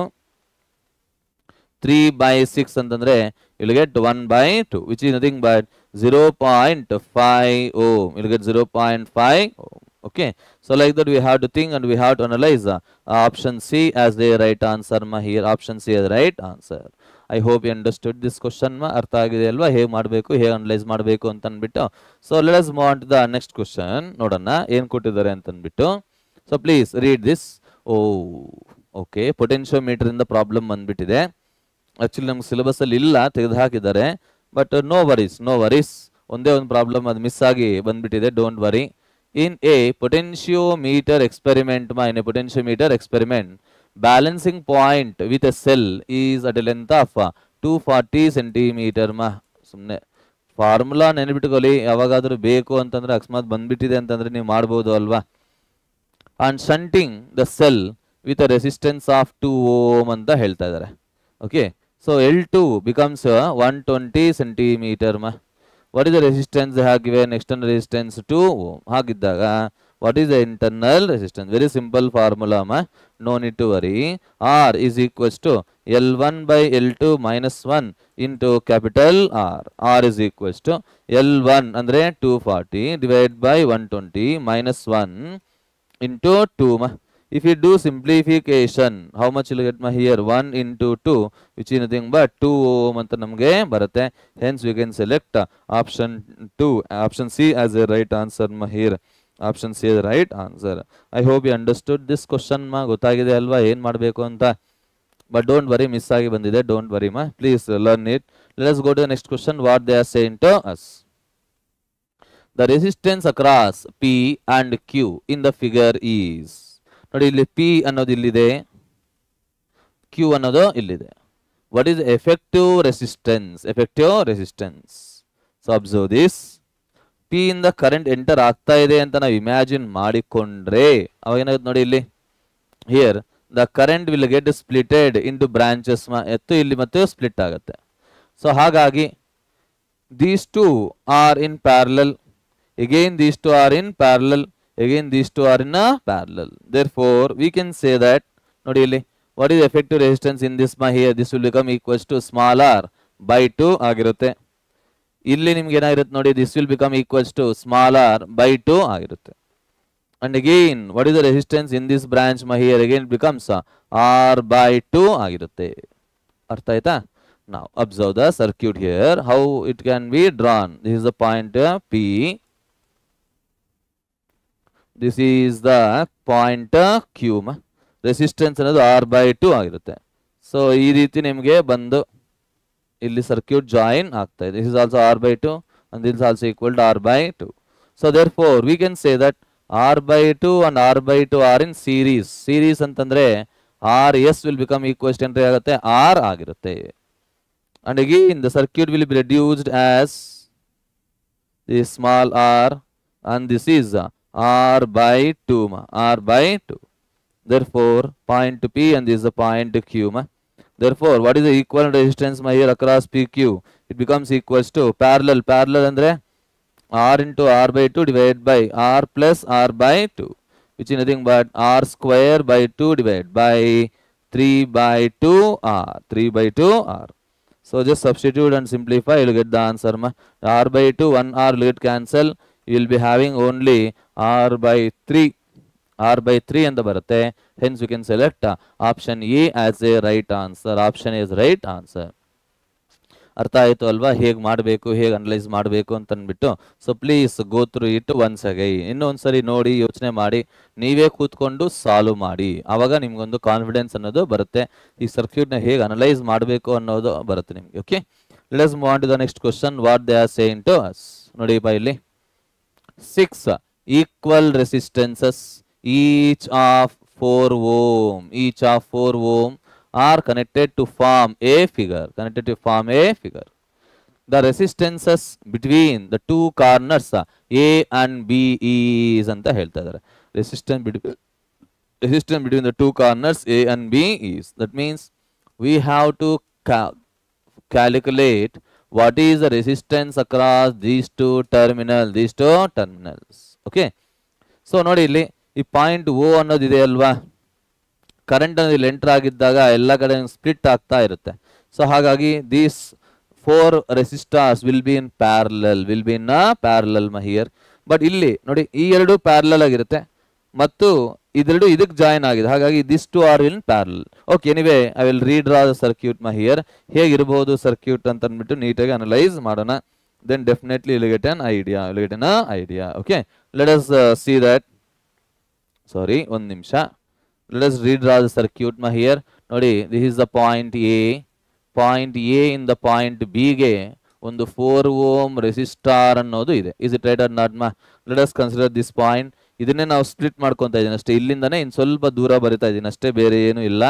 3 by 6 ಅಂತಂದ್ರೆ you will get 1 by 2, which is nothing but 0.5 ohm. You will get 0.5 ohm. Okay, so like that we have to think and we have to analyze option C as the right answer here. Option C is the right answer. I hope you understood this question ಅರ್ಥ ಆಗಿದೆ ಅಲ್ವಾ, ಹೇಗೆ ಮಾಡಬೇಕು, ಹೇಗೆ analyse ಮಾಡಬೇಕು ಅಂತ ಅಂದ್ಬಿಟ್ಟು. So let us move on to the next question. ನೋಡೋಣ ಏನು ಕೊಟ್ಟಿದ್ದಾರೆ ಅಂತ ಅಂದ್ಬಿಟ್ಟು. So please read this. Okay, potentiometer ಇಂದ ಪ್ರಾಬ್ಲಮ್ ಬಂದ್ಬಿಟ್ಟಿದೆ. ಆಕ್ಚುಲಿ ನಮ್ಗೆ ಸಿಲೆಬಸ್ ಅಲ್ಲಿ ಇಲ್ಲ, ತೆಗೆದು ಹಾಕಿದ್ದಾರೆ. ಬಟ್ ನೋ ವರೀಸ್, ಒಂದೇ ಒಂದು ಪ್ರಾಬ್ಲಮ್ ಅದು ಮಿಸ್ ಆಗಿ ಬಂದ್ಬಿಟ್ಟಿದೆ. Don't worry. In a potentiometer experiment, balancing point with a cell is at a length of 240 centimeter. ಸುಮ್ಮನೆ ಫಾರ್ಮುಲಾ ನೆನಪಿಟ್ಕೊಳ್ಳಿ, ಯಾವಾಗಾದ್ರೂ ಬೇಕು ಅಂತಂದ್ರೆ ಅಕಸ್ಮಾತ್ ಬಂದ್ಬಿಟ್ಟಿದೆ ಅಂತಂದ್ರೆ ನೀವು ಮಾಡ್ಬೋದು ಅಲ್ವಾ. And shunting the cell with a resistance of 2 ohm ಅಂತ ಹೇಳ್ತಾ ಇದ್ದಾರೆ. Okay, so L2 becomes 120 centimeter. what is the resistance ಹಾಕಿವೆ, external resistance 2 ohm ಹಾಗಿದ್ದಾಗ what is the internal resistance? Very simple formula no need to worry. R is equals to L1 by L2 minus 1 into capital R. R is equals to L1 andre 240 divided by 120 minus 1 into 2 If you do simplification, how much you will get here? 1 into 2, which is nothing but 2 ohm anta namge barutte. Hence we can select option 2, option C as a right answer here. Option C is the right answer. I hope you understood this question ಗೊತ್ತಾಗಿದೆ ಅಲ್ವಾ ಏನು ಮಾಡಬೇಕು ಅಂತ. But don't worry, miss ಆಗಿ ಬಂದಿದೆ. Don't worry please learn it. Let us go to the next question. What they are saying to us. The resistance across P and Q in the figure is. ನೋಡಿ ಇಲ್ಲಿ P ಅನ್ನೋದು ಇಲ್ಲಿದೆ, Q ಅನ್ನೋದು ಇಲ್ಲಿದೆ. What is effective resistance? So observe this. P ಇಂದ current enter ಆಗ್ತಾ ಇದೆ ಅಂತ ನಾವು ಇಮ್ಯಾಜಿನ್ ಮಾಡಿಕೊಂಡ್ರೆ ಅವಾಗ ಏನಾಗುತ್ತೆ ನೋಡಿ ಇಲ್ಲಿ, here the current will get splitted into branches. ಎತ್ತು ಇಲ್ಲಿ ಮತ್ತೆ ಸ್ಪ್ಲಿಟ್ ಆಗುತ್ತೆ. ಸೊ ಹಾಗಾಗಿ these two are in parallel, again these two are in parallel, again these two are in a parallel. Therefore we can say that ನೋಡಿ ಇಲ್ಲಿ what is effective resistance in this here, this will become equals to small r by 2 ಆಗಿರುತ್ತೆ. ಇಲ್ಲಿ ನಿಮ್ಗೆ ಏನಾಗಿರುತ್ತೆ ನೋಡಿ, this will become equals to small r by 2 ಆಗಿರುತ್ತೆ. And again what is the resistance in this branch here, again it becomes r by 2 ಆಗಿರುತ್ತೆ. ಅರ್ಥ ಆಯ್ತಾ? Now observe the circuit here, how it can be drawn. This is the point P, this is the point Q. Resistance ಅನ್ನೋದು r by 2 ಆಗಿರುತ್ತೆ. So ಈ ರೀತಿ ನಿಮಗೆ ಬಂದು ಇಲ್ಲಿ ಸರ್ಕ್ಯೂಟ್ ಜಾಯಿನ್ ಆಗ್ತಾ ಇದೆ. This is also r by 2 and this is also equal to r by 2. So therefore we can say that r by 2 and r by 2 are in series. Series ಅಂತಂದ್ರೆ rs will become equals to entry ಆಗುತ್ತೆ r ಆಗಿರುತ್ತೆ. And again the circuit will be reduced as this small r and this is r by 2 r by 2. Therefore point P and this is the point Q. Therefore what is the equivalent resistance here across PQ? It becomes equals to parallel andre r into r by 2 divided by r plus r by 2, which is nothing but r square by 2 divided by 3 by 2 r. 3 by 2 r. So just substitute and simplify, you will get the answer. R by 2, 1 r will get cancel. You will be having only r by 3. R by 3 and the barate. Hence we can select option A as a right answer. Option A is right answer. ಅರ್ಥ ಆಯಿತು ಅಲ್ವಾ, ಹೇಗೆ ಮಾಡಬೇಕು, ಹೇಗೆ analyse ಮಾಡಬೇಕು ಅಂತ ಅಂದ್ಬಿಟ್ಟು. So please go through it once again. ಇನ್ನೊಂದ್ಸರಿ ನೋಡಿ, ಯೋಚನೆ ಮಾಡಿ, ನೀವೇ ಕೂತ್ಕೊಂಡು ಸಾಲ್ವ್ ಮಾಡಿ. ಆವಾಗ ನಿಮ್ಗೊಂದು ಕಾನ್ಫಿಡೆನ್ಸ್ ಅನ್ನೋದು ಬರುತ್ತೆ, ಈ ಸರ್ಕ್ಯೂಟ್ನ ಹೇಗೆ ಅನಲೈಸ್ ಮಾಡಬೇಕು ಅನ್ನೋದು ಬರುತ್ತೆ ನಿಮಗೆ. Okay, let us move on to the next question. What they are saying to us. ನೋಡಿ ಬಾ ಇಲ್ಲಿ, 6 equal resistances each of 4 ohm, each of 4 ohm are connected to form a figure. The resistances between the two corners A and B is anta ಹೇಳ್ತಾ ಇದ್ದಾರೆ. resistance between the two corners A and B is. That means we have to calculate what is the resistance across these two terminals. Okay, so ನೋಡಿ ಇಲ್ಲಿ ಈ point O ಅನ್ನೋದು ಇದೆ ಅಲ್ವಾ, current ಅನ್ನೋದು enter ಆಗಿದ್ದಾಗ ಎಲ್ಲ ಕಡೆ ಸ್ಪ್ಲಿಟ್ ಆಗ್ತಾ ಇರುತ್ತೆ. ಸೊ ಹಾಗಾಗಿ these 4 resistors will be in parallel here. But ಇಲ್ಲಿ ನೋಡಿ, ಈ ಎರಡು ಪ್ಯಾರಲಲ್ ಆಗಿರುತ್ತೆ ಮತ್ತು ಇದೆರಡು ಇದಕ್ಕೆ ಜಾಯಿನ್ ಆಗಿದೆ, ಹಾಗಾಗಿ this two are in parallel. Okay, anyway I will redraw the circuit here. ಹೇಗಿರ್ಬೋದು ಸರ್ಕ್ಯೂಟ್ ಅಂತ ಅಂದ್ಬಿಟ್ಟು ನೀಟಾಗಿ ಅನಲೈಸ್ ಮಾಡೋಣ. Then definitely will get an idea. Okay, let us see that. Sorry, ಒಂದು ನಿಮಿಷ. Let us redraw the circuit here. ನೋಡಿ, this is the point A. Point A in the point B ಗೆ ಒಂದು 4 ohm resistor ಅನ್ನೋದು ಇದೆ. Is it right or not ma? Let us consider this point. ಇದನ್ನೇ ನಾವು split ಮಾಡ್ಕೊಂತ ಇದ್ದೀನಿ ಅಷ್ಟೇ. ಇಲ್ಲಿಂದಾನೆ ಇನ್ನು ಸ್ವಲ್ಪ ದೂರ ಬರಿತಾ ಇದ್ದೀನಿ ಅಷ್ಟೇ, ಬೇರೆ ಏನು ಇಲ್ಲ.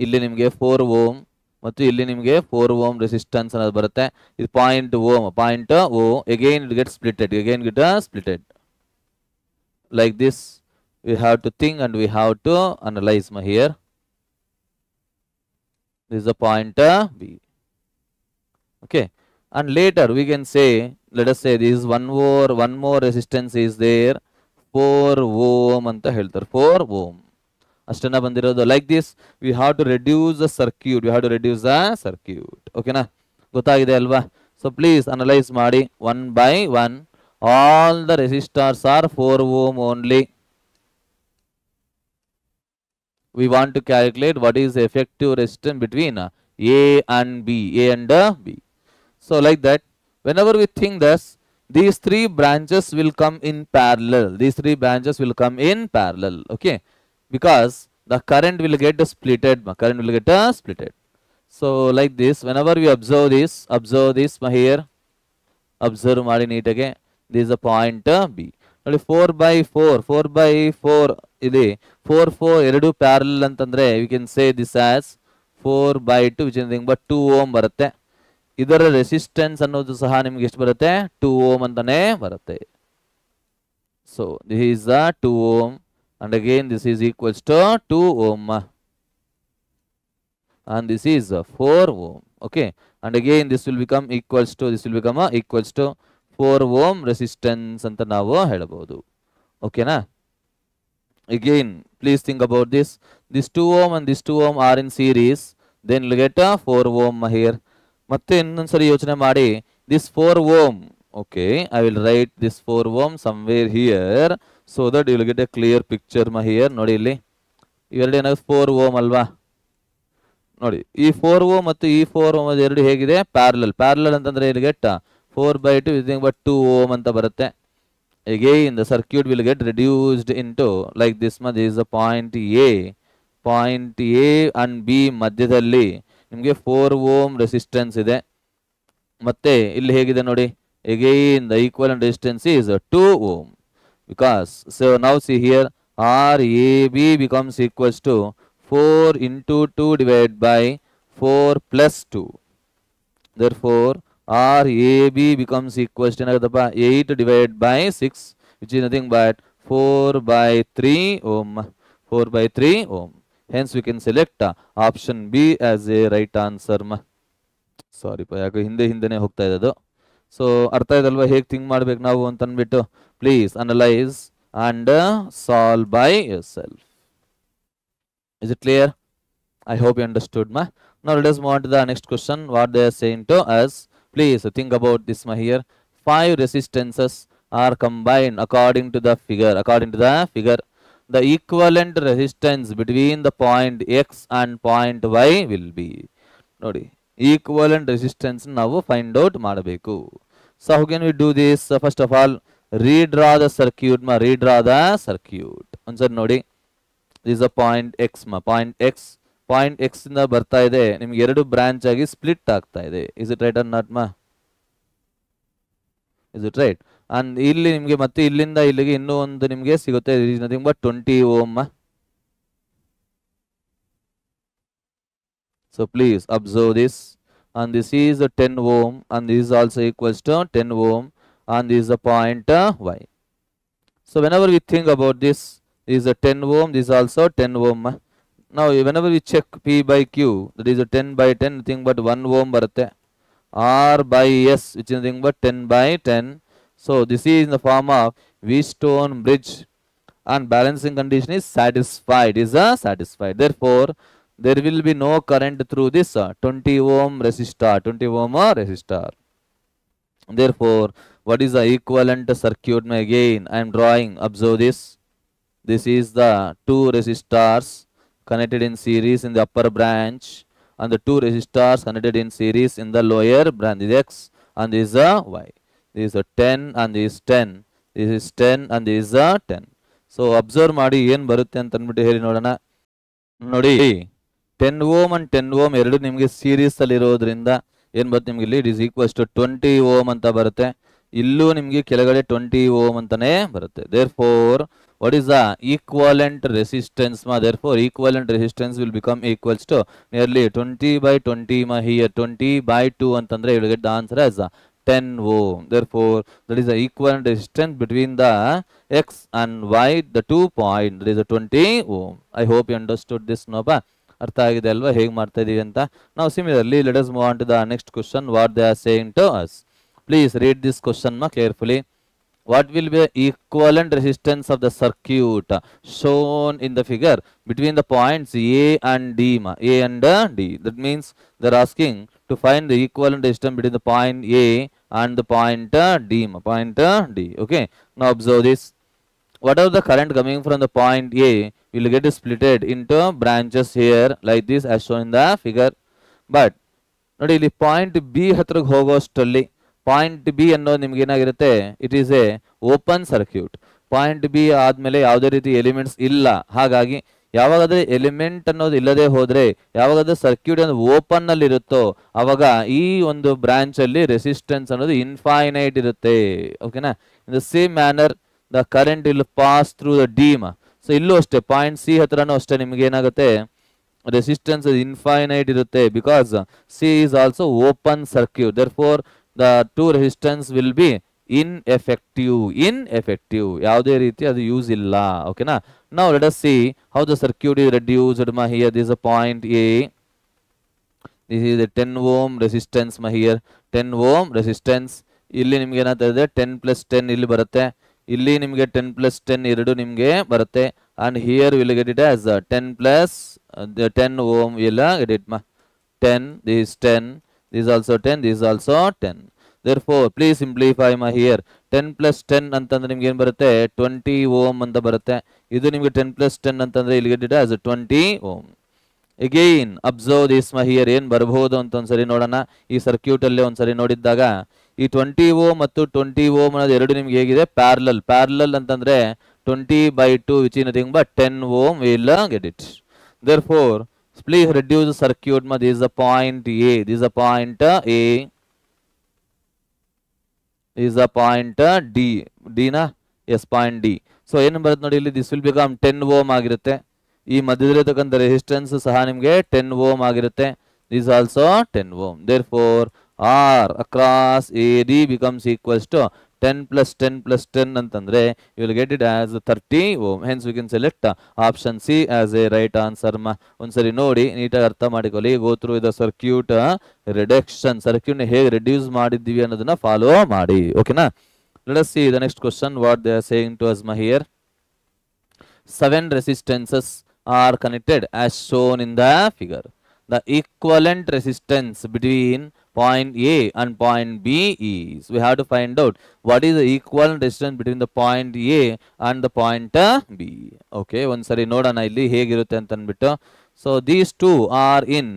ಇಲ್ಲಿ ನಿಮಗೆ 4 ohm ಮತ್ತು ಇಲ್ಲಿ ನಿಮಗೆ 4 ohm ರೆಸಿಸ್ಟೆನ್ಸ್ ಅನ್ನೋದು ಬರುತ್ತೆ. ಇದು point O. Again it gets splitted. Like this. We have to think and we have to analyze here. This is the point B. Okay, and later we can say, let us say this is one more resistance is there, 4 ohm anta ಹೇಳ್ತಾರೆ. 4 ohm ಅಷ್ಟನ್ನ ಬಂದಿರೋದು. Like this we have to reduce the circuit. Okay ನಾ, ಗೊತ್ತಾಗಿದೆ ಅಲ್ವಾ? So please analyze ಮಾಡಿ one by one. All the resistors are 4 ohm only. We want to calculate what is the effective resistance between A and B. So like that, whenever we think this, these 3 branches will come in parallel. Okay, because the current will get splitted. So like this, whenever we observe this here, observe ಮಾಡಿ ನೀಟಾಗೆ. This is the point B. ನೋಡಿ, 4 by 4 ಇದೆ. 4 ಎರಡು parallel ಅಂತಂದ್ರೆ we can say this as 4 by 2, which is nothing but 2 ohm ಬರುತ್ತೆ. ಇದರ resistance ಅನ್ನೋದು ಸಹ ನಿಮ್ಗೆ ಎಷ್ಟು ಬರುತ್ತೆ? 2 ohm ಅಂತಾನೆ ಬರುತ್ತೆ. So this is 2 ohm and again this is equals to 2 ohm and this is 4 ohm. Okay, and again this will become equals to 4 ohm resistance ಅಂತ ನಾವು ಹೇಳಬಹುದು. ಓಕೆನಾ? Again please think about this. This 2 ohm and this 2 ohm are in series. Then you get 4 ohm here. ಮತ್ತೆ ಇನ್ನೊಂದ್ಸರಿ ಯೋಚನೆ ಮಾಡಿ, this 4 ohm. Okay, I will write this 4 ohm somewhere here so that you will get a clear picture here. ನೋಡಿ ಇಲ್ಲಿ ಇವೆರಡು ಏನಾಗುತ್ತೆ? 4 ohm ಅಲ್ವಾ? ನೋಡಿ, ಈ 4 ohm ಮತ್ತು ಈ 4 ohm ಎರಡು ಹೇಗಿದೆ? ಪ್ಯಾರಲಲ್ ಅಂತಂದ್ರೆ ಇಲ್ಲಿ get 4 by 2 is nothing but 2 ohm ಅಂತ ಬರುತ್ತೆ. Again the circuit will get reduced into like this. This is the point A and B ಮಧ್ಯದಲ್ಲಿ ನಿಮಗೆ 4 ohm resistance ಇದೆ. ಮತ್ತೆ ಇಲ್ಲಿ ಹೇಗಿದೆ ನೋಡಿ, again the equivalent resistance is 2 ohm. Because so now see here, RAB becomes equals to 4 into 2 divided by 4 plus 2. Therefore RAB becomes equals to 8 divided by 6, which is nothing but 4 by 3 ohm. Hence we can select option B as a right answer. Sorry ಯಾಕೆ ಹಿಂದೆನೆ ಹೋಗ್ತಾ ಇದ್ದದು. So ಅರ್ಥ ಇದಲ್ವಾ ಹೇಗೆ think ಮಾಡ್ಬೇಕು ನಾವು ಅಂತ ಅಂದ್ಬಿಟ್ಟು? Please analyse and solve by yourself. Is it clear? I hope you understood, ma. Now let us move on to the next question. What they are saying to us. Please think about this, ma. Here, 5 resistances are combined according to the figure. According to the figure, the equivalent resistance between the point X and point Y will be. ನೋಡಿ, equivalent resistance ನಾವು find out ಮಾಡಬೇಕು. So how can we do this? First of all, redraw the circuit, ma. Redraw the circuit. ಒಂದ್ಸರಿ ನೋಡಿ. This is a point X, ma. Point X. Point X ಇಂದ ಬರ್ತಾ ಇದೆ, ನಿಮ್ಗೆ ಎರಡು ಬ್ರಾಂಚ್ ಆಗಿ ಸ್ಪ್ಲಿಟ್ ಆಗ್ತಾ ಇದೆ. Is it right or not, ಮಾ? Is it right? ಅಂಡ್ ಇಲ್ಲಿ ನಿಮ್ಗೆ ಮತ್ತೆ ಇಲ್ಲಿಂದ ಇಲ್ಲಿಗೆ ಇನ್ನೂ ಒಂದು ನಿಮ್ಗೆ ಸಿಗುತ್ತೆ. Nothing but 20 ohm. So please observe this, and this is a 10 ohm, and this is also equals to 10 ohm, and this is a point Y. So whenever we think about this is a 10 ohm, this is also 10 ohm. Now whenever we check P by Q, that is a 10 by 10, nothing but 1 ohm ಬರುತ್ತೆ. R by S, which is nothing but 10 by 10. So this is in the form of Wheatstone bridge, and balancing condition is satisfied, satisfied. Therefore there will be no current through this 20 ohm resistor, 20 ohm resistor. Therefore, what is the equivalent circuit? Again, I am drawing. Observe this. This is the 2 resistors connected in series in the upper branch, and the 2 resistors connected in series in the lower branch. This is X and this is Y. This is a 10 and this is 10. This is 10 and this is 10. So observe ಮಾಡಿ ಏನು ಬರುತ್ತೆ ಅಂತ ಅಂದ್ಬಿಟ್ಟು ಹೇಳಿ ನೋಡೋಣ. ನೋಡಿ, 10 ohm and 10 ohm ಎರಡು ನಿಮಗೆ ಸೀರೀಸ್ ಅಲ್ಲಿ ಇರೋದ್ರಿಂದ ಏನು ಬರುತ್ತೆ ನಿಮ್ಗೆ ಇಲ್ಲಿ? It is equals to 20 ohm ಅಂತ ಬರುತ್ತೆ. ಇಲ್ಲೂ ನಿಮಗೆ ಕೆಳಗಡೆ 20 ಓಮ್ ಅಂತಾನೆ ಬರುತ್ತೆ. Therefore what is the equivalent resistance, ma? Therefore equivalent resistance will become equals to nearly 20 by 20, ma. Here 20 by 2 antandre you will get the answer as 10 ohm. Therefore that is the equivalent resistance between the X and Y, the 2 point, that is a 20 ohm. I hope you understood this, no pa? ಅರ್ಥ ಆಗಿದೆ ಅಲ್ವಾ ಹೇಗೆ ಮಾಡ್ತಾ ಇದೀವಿ ಅಂತ? Now similarly let us move on to the next question. What they are saying to us. Please read this question, ma, carefully. What will be the equivalent resistance of the circuit shown in the figure between the points A and D, ma? A and D. That means they are asking to find the equivalent resistance between the point A and the point D, ma. Point D. Okay. Now observe this. Whatever the current coming from the point A will get splitted into branches here like this as shown in the figure. But ನೋಡಿ, ಇಲ್ಲಿ point B ಹತ್ರಕ್ಕೆ ಹೋಗೋಷ್ಟರಲ್ಲಿ point B ಅನ್ನೋದು ನಿಮ್ಗೆ ಏನಾಗಿರುತ್ತೆ? It is A open circuit. Point B ಆದ್ಮೇಲೆ ಯಾವುದೇ ರೀತಿ elements ಇಲ್ಲ. ಹಾಗಾಗಿ ಯಾವಾಗಾದ್ರೆ ಎಲಿಮೆಂಟ್ ಅನ್ನೋದು ಇಲ್ಲದೆ ಹೋದ್ರೆ, ಯಾವಾಗಾದ್ರೆ ಸರ್ಕ್ಯೂಟ್ ಅನ್ನೋದು ಓಪನ್ ಅಲ್ಲಿ ಇರುತ್ತೋ ಅವಾಗ ಈ ಒಂದು ಬ್ರಾಂಚ್ ಅಲ್ಲಿ ರೆಸಿಸ್ಟೆನ್ಸ್ ಅನ್ನೋದು ಇನ್ಫೈನೈಟ್ ಇರುತ್ತೆ. ಓಕೆನಾ? In the same manner the current will pass through the D, ಮಾ. ಸೊ ಇಲ್ಲೂ ಅಷ್ಟೇ ಪಾಯಿಂಟ್ ಸಿ ಹತ್ರನೂ ಅಷ್ಟೇ ನಿಮ್ಗೆ ಏನಾಗುತ್ತೆ? resistance is infinite irutte, because C is also open circuit. Therefore the two resistance will be ineffective. ಯಾವುದೇ ರೀತಿ ಅದು ಯೂಸ್ ಇಲ್ಲ. ಓಕೆನಾ? Now let us see how the circuit is reduced. Here this is a point A. This is a 10 ohm resistance. Here 10 ohm resistance. ಇಲ್ಲಿ ನಿಮಗೆ ಏನಾಗ್ತಾ ಇದೆ? 10 plus 10 ಇಲ್ಲಿ ಬರುತ್ತೆ. ಇಲ್ಲಿ ನಿಮಗೆ 10 plus 10 ಎರಡು ನಿಮಗೆ ಬರುತ್ತೆ. And here we will get it as 10 plus the 10 ohm will get it, ma. 10, this is 10, this is also 10, this is also 10. Therefore please simplify, ma. Here 10 plus 10 ಅಂತಂದ್ರೆ ನಿಮಗೆ ಏನು ಬರುತ್ತೆ? 20 ohm ಅಂತ ಬರುತ್ತೆ. ಇದು ನಿಮಗೆ 10 plus 10 ಅಂತಂದ್ರೆ ಇಲ್ಲಿ get it as 20 ohm. Again observe this, ma. Here ಏನು ಬರಬಹುದು ಅಂತ ಒಂದ್ಸರಿ ನೋಡೋಣ. ಈ ಸರ್ಕ್ಯೂಟ್ ಅಲ್ಲಿ ಒಂದ್ಸರಿ ನೋಡಿದ್ದಾಗ ಈ 20 ohm ಮತ್ತು 20 ohm ಅನ್ನೋದು ಎರಡು ನಿಮಗೆ ಹೇಗಿದೆ? ಪ್ಯಾರಲಲ್ ಅಂತಂದ್ರೆ 20 by 2, which is nothing but 10 ohm will get it. Therefore please reduce the circuit, ma. This is a point A, this is a point A, this is a point D na? Yes, point D. So ಏನು ಬರುತ್ತೆ ನೋಡಿ ಇಲ್ಲಿ? This will become 10 ohm ಆಗಿರುತ್ತೆ. ಈ ಮಧ್ಯದಲ್ಲಿರತಕ್ಕಂಥ resistance ಸಹ ನಿಮಗೆ 10 ohm ಆಗಿರುತ್ತೆ. This is also 10 ohm. Therefore R across AD becomes equals to 10 plus 10 plus 10 ಅಂತಂದ್ರೆ you will get it as 30 ohm. Hence we can select option C as a right answer, ma. ಒಂದ್ಸರಿ ನೋಡಿ ನೀಟಾಗಿ ಅರ್ಥ ಮಾಡಿಕೊಳ್ಳಿ. go through the circuit reduction, circuit ನ ಹೇಗೆ reduce ಮಾಡಿದ್ದೀವಿ ಅನ್ನೋದನ್ನ ಫಾಲೋ ಮಾಡಿ. ಓಕೆನಾ? Let us see the next question, what they are saying to us, ma. Here 7 resistances are connected as shown in the figure. The equivalent resistance between point A and point B is, we have to find out what is the equivalent resistance between the point A and the point B. Okay, ಒಂದ್ಸರಿ ನೋಡೋಣ ಇಲ್ಲಿ ಹೇಗಿರುತ್ತೆ ಅಂತ ಅಂದ್ಬಿಟ್ಟು. So these two are in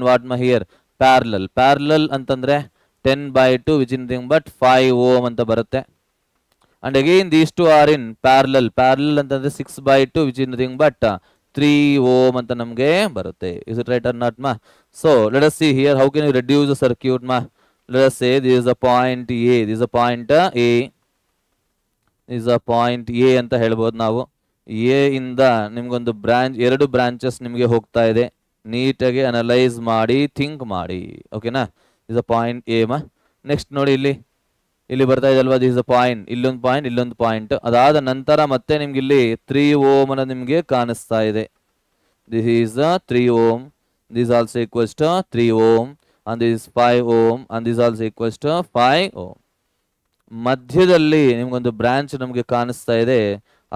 what ma here, parallel ಅಂತಂದ್ರೆ 10 by 2 which is nothing but 5 ohm ಅಂತ ಬರುತ್ತೆ. And again these two are in parallel ಅಂತಂದ್ರೆ 6 by 2 which is nothing but 3 ohm ಅಂತ ನಮಗೆ ಬರುತ್ತೆ. Is it right or not ma? So let us see here how can you reduce the circuit ma. Let us say this is a point A, this is a point A, this is a point A ಅಂತ ಹೇಳ್ಬೋದು ನಾವು. A ಇಂದ ನಿಮ್ಗೊಂದು branch, ಎರಡು branches ನಿಮಗೆ ಹೋಗ್ತಾ ಇದೆ, ನೀಟಾಗಿ ಅನಲೈಸ್ ಮಾಡಿ ಥಿಂಕ್ ಮಾಡಿ. ಓಕೆನಾ, ಇಸ್ ಅ ಪಾಯಿಂಟ್ ಎ ಮಾ. ನೆಕ್ಸ್ಟ್ ನೋಡಿ ಇಲ್ಲಿ ಬರ್ತಾ ಇದೆ ಅಲ್ವಾ, ದಿಸ್ ಅ ಪಾಯಿಂಟ್, ಇಲ್ಲೊಂದು ಪಾಯಿಂಟ್. ಅದಾದ ನಂತರ ಮತ್ತೆ ನಿಮ್ಗೆ ಇಲ್ಲಿ 3 ಓಮ್ ಅನ್ನೋದು ನಿಮಗೆ ಕಾಣಿಸ್ತಾ ಇದೆ. This is 3 ohm, this also equals to 3 ohm, and this 5 ohm, and this also equals to 5 ohm. ಮಧ್ಯದಲ್ಲಿ ನಿಮ್ಗೊಂದು ಬ್ರಾಂಚ್ ನಮಗೆ ಕಾಣಿಸ್ತಾ ಇದೆ,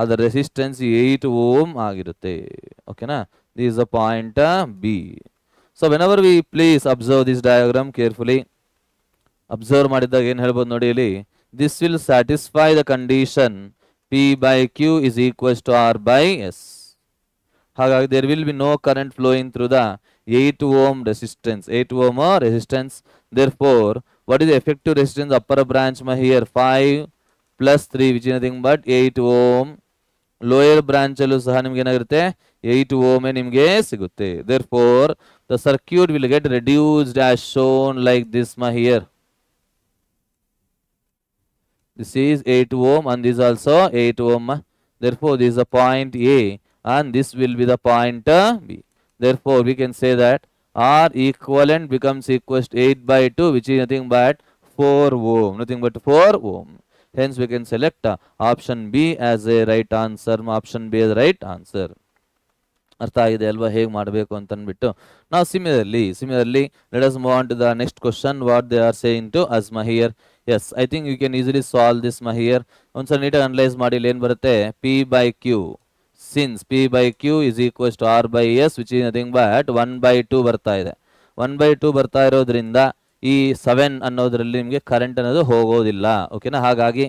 ಅದರ ರೆಸಿಸ್ಟೆನ್ಸ್ 8 ಓಮ್ ಆಗಿರುತ್ತೆ. ಓಕೆನಾ, this is a point B. So whenever we please observe this diagram carefully. Observe ಮಾಡಿದಾಗ ಏನು ಹೇಳ್ಬೋದು ನೋಡಿ ಇಲ್ಲಿ, this will satisfy the condition P by Q is equals to R by S. ಹಾಗಾಗಿ there will be no current flowing through the 8 ohm resistance, 8 ohm resistance. Therefore, what is the effective resistance upper branch ma here? 5 plus 3 which is nothing but 8 ohm. Lower branch allu saha nimge enagirutte 8 ohm nimge sigutte. Therefore, the circuit will get reduced as shown like this ma here. This is 8 ohm and this also 8 ohm. Therefore, this is a point A and this will be the point B. Therefore, we can say that R equivalent becomes equals to 8 by 2 which is nothing but 4 ohm. Nothing but 4 ohm. Hence, we can select option B as a right answer. Option B is the right answer. ಅರ್ಥ ಆಗಿದೆ ಅಲ್ವಾ ಹೇಗೆ ಮಾಡಬೇಕು ಅಂತ ಅಂದ್ಬಿಟ್ಟು. ನಾವು similarly let us move on to the next question. What they are saying to us ma here. Yes, I think you can easily solve this ma here. ಒಂದ್ಸಲ ನೀಟಾಗಿ ಅನಲೈಸ್ ಮಾಡಿ ಇಲ್ಲಿ ಏನು ಬರುತ್ತೆ, P by Q. Since P by Q is equals to R by S which is nothing but 1 by 2 ಬರ್ತಾ ಇದೆ. 1 by 2 ಬರ್ತಾ ಇರೋದ್ರಿಂದ ಈ 7 ಅನ್ನೋದ್ರಲ್ಲಿ ನಿಮಗೆ ಕರೆಂಟ್ ಅನ್ನೋದು ಹೋಗೋದಿಲ್ಲ. ಓಕೆನಾ, ಹಾಗಾಗಿ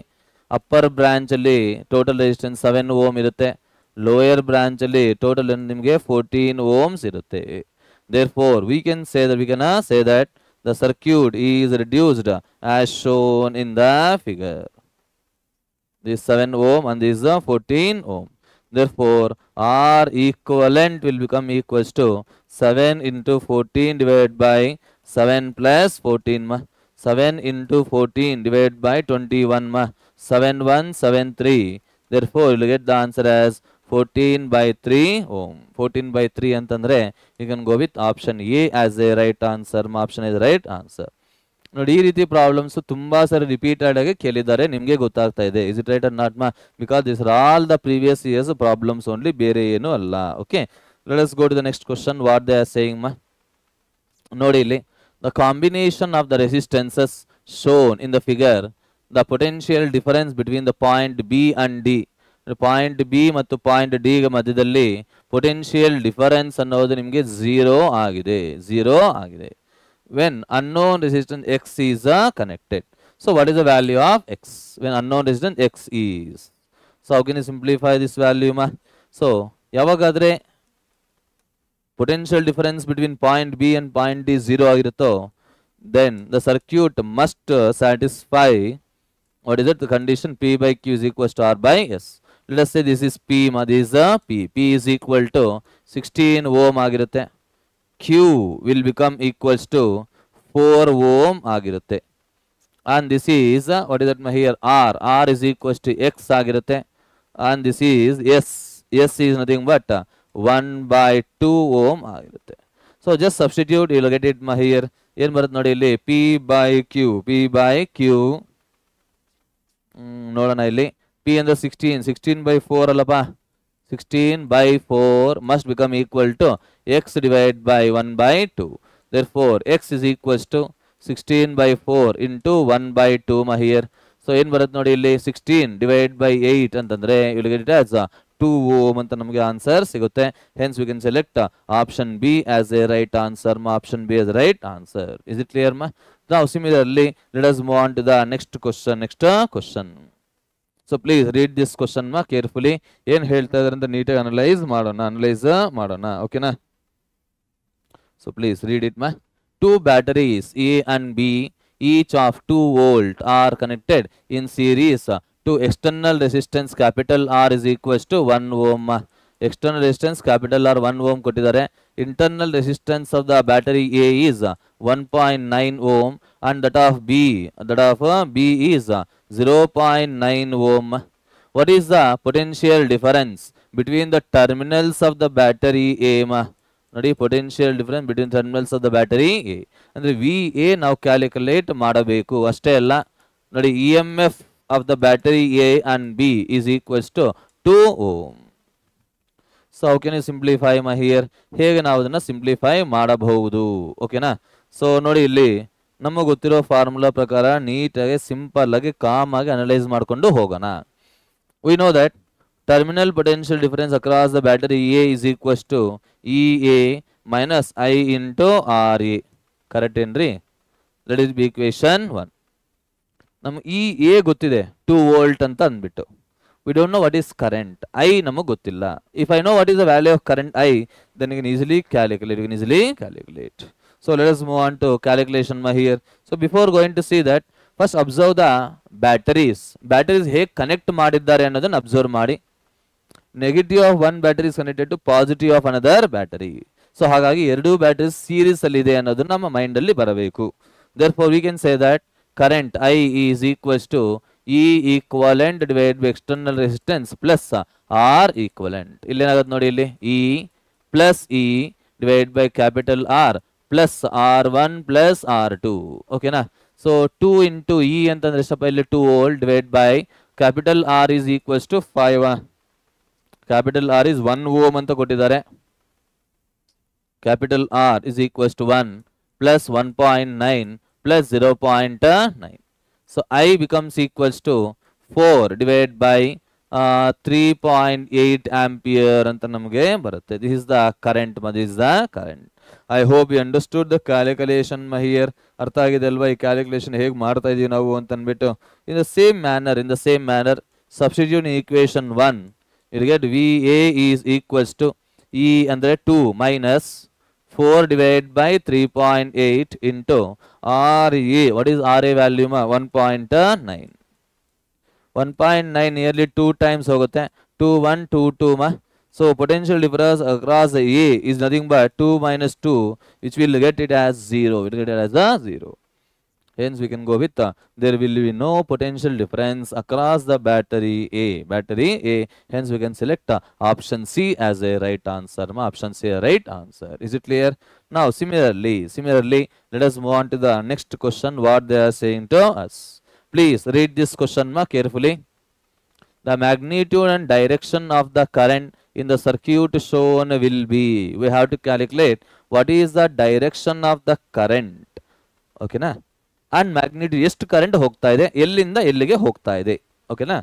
ಅಪ್ಪರ್ ಬ್ರಾಂಚ್ ಅಲ್ಲಿ ಟೋಟಲ್ ರೆಸಿಸ್ಟೆನ್ಸ್ 7 ಓಮ್ ಇರುತ್ತೆ, ಲೋಯರ್ ಬ್ರಾಂಚ್ ಅಲ್ಲಿ ಟೋಟಲ್ ನಿಮಗೆ 14 ಓಮ್ಸ್ ಇರುತ್ತೆ. Therefore, we can say that the circuit is reduced as shown in the figure. This 7 ohm and this 14 ohm. Therefore, R equivalent will become equals to 7 into 14 divided by 7 plus 14 ma. 7 into 14 divided by 21 ma. 7173. Therefore, you will get the answer as 14 by 3 ohm. 14 by 3 ಅಂತಂದ್ರೆ you can go with option A as a right answer. Option is the right answer. ನೋಡಿ, ಈ ರೀತಿ problems ತುಂಬಾ ಸರಿ repeated ಆಗಿ ಕೇಳಿದ್ದಾರೆ, ನಿಮಗೆ ಗೊತ್ತಾಗ್ತಾ ಇದೆ. Is it right or not ಮಾ? Because this are all the previous years problems only, ಬೇರೆ ಏನು ಅಲ್ಲ. Okay, let us go to the next question. What they are saying ಮಾ? ನೋಡಿ ಇಲ್ಲಿ, the combination of the resistances shown in the figure, the potential difference between the point B and D. Point B ಮತ್ತು point D ಮಧ್ಯದಲ್ಲಿ potential difference ಅನ್ನೋದು ನಿಮಗೆ 0 ಆಗಿದೆ. When unknown resistance X is connected. So, what is the value of X? When unknown resistance X is. So, how can you simplify this value ma? So, yavagadre potential difference between point B and point D 0 ಆಗಿರುತ್ತೋ, then the circuit must satisfy, what is it, the condition P by Q is equals to R by S. Let us say this is P ma, this is P. P is equal to 16 ohm ಆಗಿರುತ್ತೆ. Q will become equals to 4 ohm ಆಗಿರುತ್ತೆ. And this is what is that here, R. R is equals to X ಆಗಿರುತ್ತೆ. And this is S. S is nothing but 1 by 2 ohm ಆಗಿರುತ್ತೆ. So just substitute, you will get it here. ಏನು ಬರುತ್ತೆ ನೋಡಿ ಇಲ್ಲಿ, P by Q. ನೋಡೋಣ ಇಲ್ಲಿ, P ಅಂದ್ರೆ 16 by 4 ಅಲ್ಲಪ್ಪ. 16 by 4 must become equal to X divided by 1 by 2. Therefore, X is equals to 16 by 4 into 1 by 2 ma here. So, ಏನು ಬರುತ್ತೆ ನೋಡಿ ಇಲ್ಲಿ, 16 divided by 8 ಅಂತಂದ್ರೆ you will get it as 2 ohm ಅಂತ ನಮಗೆ ಆನ್ಸರ್ ಸಿಗುತ್ತೆ. Hence we can select option B as a right answer. Option B as a right answer. Is it clear ma? Now similarly let us move on to the next question. So please read this question ma carefully. ಏನು ಹೇಳ್ತಾ ಇದ್ದಾರೆ ಅಂತ ನೀಟಾಗಿ analyse ಮಾಡೋಣ ಓಕೆನಾ. So please read it ma. Two batteries A and B each of 2 volt are connected in series to external resistance capital R is equals to 1 ohm. External resistance capital R 1 ohm ಕೊಟ್ಟಿದ್ದಾರೆ. Internal resistance of the battery A is 1.9 ohm and that of B is 0.9 ohm. What is the potential difference between the terminals of the battery A? ನೋಡಿ potential difference between terminals of the battery A ಅಂದರೆ V A ನಾವು calculate ಮಾಡಬೇಕು ಅಷ್ಟೇ ಅಲ್ಲ. ನೋಡಿ E M F of the battery A and B is equals to 2 ohm. So how can you simplify my here? ಹೇಗೆ ನಾವು ಅದನ್ನು simplify ಮಾಡಬಹುದು ಓಕೆನಾ. ಸೊ ನೋಡಿ ಇಲ್ಲಿ ನಮಗೆ ಗೊತ್ತಿರೋ ಫಾರ್ಮುಲಾ ಪ್ರಕಾರ ನೀಟಾಗಿ ಸಿಂಪಲ್ ಆಗಿ ಕಾಮ್ ಆಗಿ ಅನಲೈಸ್ ಮಾಡಿಕೊಂಡು ಹೋಗೋಣ. V know that terminal potential difference across the battery A is equals to EA minus I into RA. Correct ಏನ್ರಿ? That is be equation 1. ನಮಗೆ EA ಗೊತ್ತಿದೆ 2 volt ಅಂತ ಅಂದ್ಬಿಟ್ಟು. We don't know what is current. I ನಮಗೆ ಗೊತ್ತಿಲ್ಲ. If I know what is the value of current I, then you can easily calculate. So let us move on to calculation here. So before going to see that, first observe the batteries. Batteries ಹೇಗೆ connect ಮಾಡಿದ್ದಾರೆ ಅನ್ನೋದನ್ನು observe ಮಾಡಿ. Negative of one battery is connected to positive of another battery. So ಹಾಗಾಗಿ ಎರಡೂ batteries series ಅಲ್ಲಿ ಇದೆ ಅನ್ನೋದು ನಮ್ಮ ಮೈಂಡ್ ಅಲ್ಲಿ ಬರಬೇಕು. therefore we can say that current I is equals to E equivalent divided by external resistance plus R equivalent. ಇಲ್ಲೇನಾಗುತ್ತೆ ನೋಡಿ, ಇಲ್ಲಿ E plus E divided by capital R plus R1 plus R2 ಓಕೆನಾ. So 2 into E ಅಂತಂದ್ರೆ ಎಷ್ಟಪ್ಪ, ಇಲ್ಲಿ 2 volt divided by capital R is equals to 5. Capital R is 1 ohm ಅಂತ ಕೊಟ್ಟಿದ್ದಾರೆ. Capital R is equals to 1 plus 1.9 plus 0.9. So I becomes equals to 4 divide by 3.8 ampere ಅಂತ ನಮಗೆ ಬರುತ್ತೆ. This is the current. I hope you understood the calculation here. ಅರ್ಥ ಆಗಿದೆ ಅಲ್ವಾ ಈ calculation ಹೇಗೆ ಮಾಡ್ತಾ ಇದೀವಿ ನಾವು ಅಂತ ಅಂದ್ಬಿಟ್ಟು. In the same manner substitute in equation 1 you get VA is equals to E andre 2 minus 4 divided by 3.8 into RA. What is RA value? 1.9. 1.9 nearly 2 times hogutte. 2 1 2 2 ma. So potential difference across the A is nothing but 2 minus 2, which will get it as 0. It will get it as a 0. Hence we can go with there will be no potential difference across the battery A. Hence we can select option C as a right answer. Option C a right answer. Is it clear? Now similarly let us move on to the next question. What they are saying to us. Please read this question carefully. The magnitude and direction of the current in the circuit shown will be. We have to calculate what is the direction of the current. Okay na? And magnitude ಎಷ್ಟು current ಹೋಗ್ತಾ ಇದೆ, ಎಲ್ಲಿಂದ ಎಲ್ಲಿಗೆ ಹೋಗ್ತಾ ಇದೆ ಓಕೆನಾ.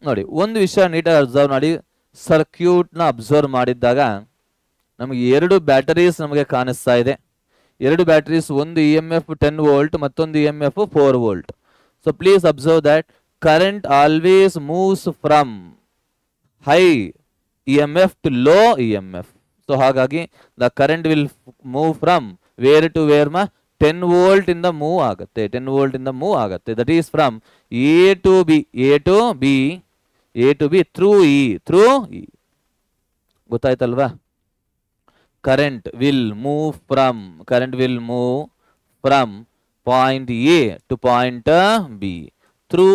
ನೋಡಿ ಒಂದು ವಿಷಯ ನೀಟಾಗಿ ಅಬ್ಸರ್ವ್ ಮಾಡಿ. ಸರ್ಕ್ಯೂಟ್ನ ಅಬ್ಸರ್ವ್ ಮಾಡಿದ್ದಾಗ ನಮಗೆ 2 ಬ್ಯಾಟರೀಸ್ ನಮಗೆ ಕಾಣಿಸ್ತಾ ಇದೆ. 2 ಬ್ಯಾಟರೀಸ್, ಒಂದು ಇ ಎಮ್ ಎಫ್ 10 ವೋಲ್ಟ್ ಮತ್ತೊಂದು E M F 4 volt. So please observe that current always moves from high E M F to low E M F. So ಹಾಗಾಗಿ the current will move from where to where 10 volt ಇಂದ move ಆಗುತ್ತೆ. That is from A to B through E. ಗೊತ್ತಾಯ್ತಲ್ವಾ? Current will move from point A to point B through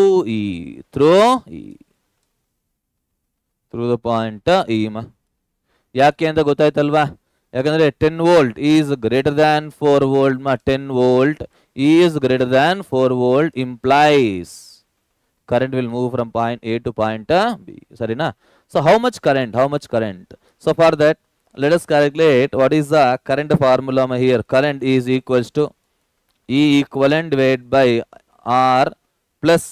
the point E. ಯಾಕೆ ಅಂತ ಗೊತ್ತಾಯ್ತಲ್ವಾ? ಯಾಕಂದ್ರೆ 10 volt is greater than 4 volt. 10 volt is greater than 4 volt implies current will move from point A to point B. Sarina? So how much current? So for that let us calculate what is the current formula here. Current is equals to E equivalent divided by R plus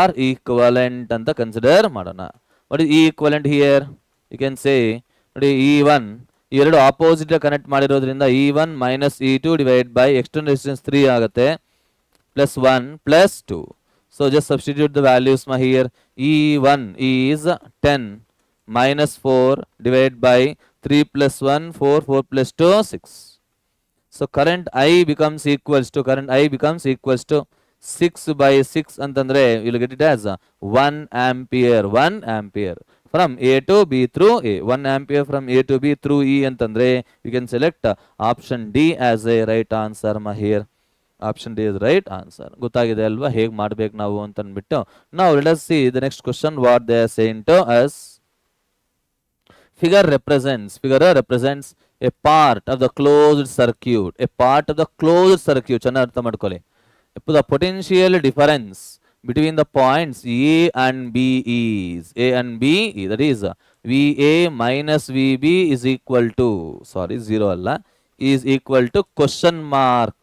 R equivalent ಅಂತ consider ಮಾಡೋಣ. what is E equivalent here? You can say ನೋಡಿ E1 ಎರಡು opposite connect ಮಾಡಿರೋದ್ರಿಂದ E1 minus E2 divided by external resistance 3 ಆಗುತ್ತೆ plus 1 plus 2. So just substitute the values here. E1 is 10 minus 4 divided by 3 plus 1 4 4 plus 2 6. So current I becomes equals to 6 by 6 ಅಂತಂದ್ರೆ you will get it as 1 ampere from A to B through A. 1 ampere from A to B through E ಅಂತಂದ್ರೆ you can select option D as a right answer here. Option D is right answer. ಗೊತ್ತಾಗಿದೆ ಅಲ್ವಾ ಹೇಗೆ ಮಾಡಬೇಕು ನಾವು ಅಂತ ಅಂದ್ಬಿಟ್ಟು. Now let us see the next question what they are saying to us. Figure represents a part of the closed circuit. ಚೆನ್ನಾಗಿ ಅರ್ಥ ಮಾಡ್ಕೊಳ್ಳಿ. The potential difference between the points A and B is that is VA minus VB is equal to 0 ಅಲ್ಲ is equal to question mark.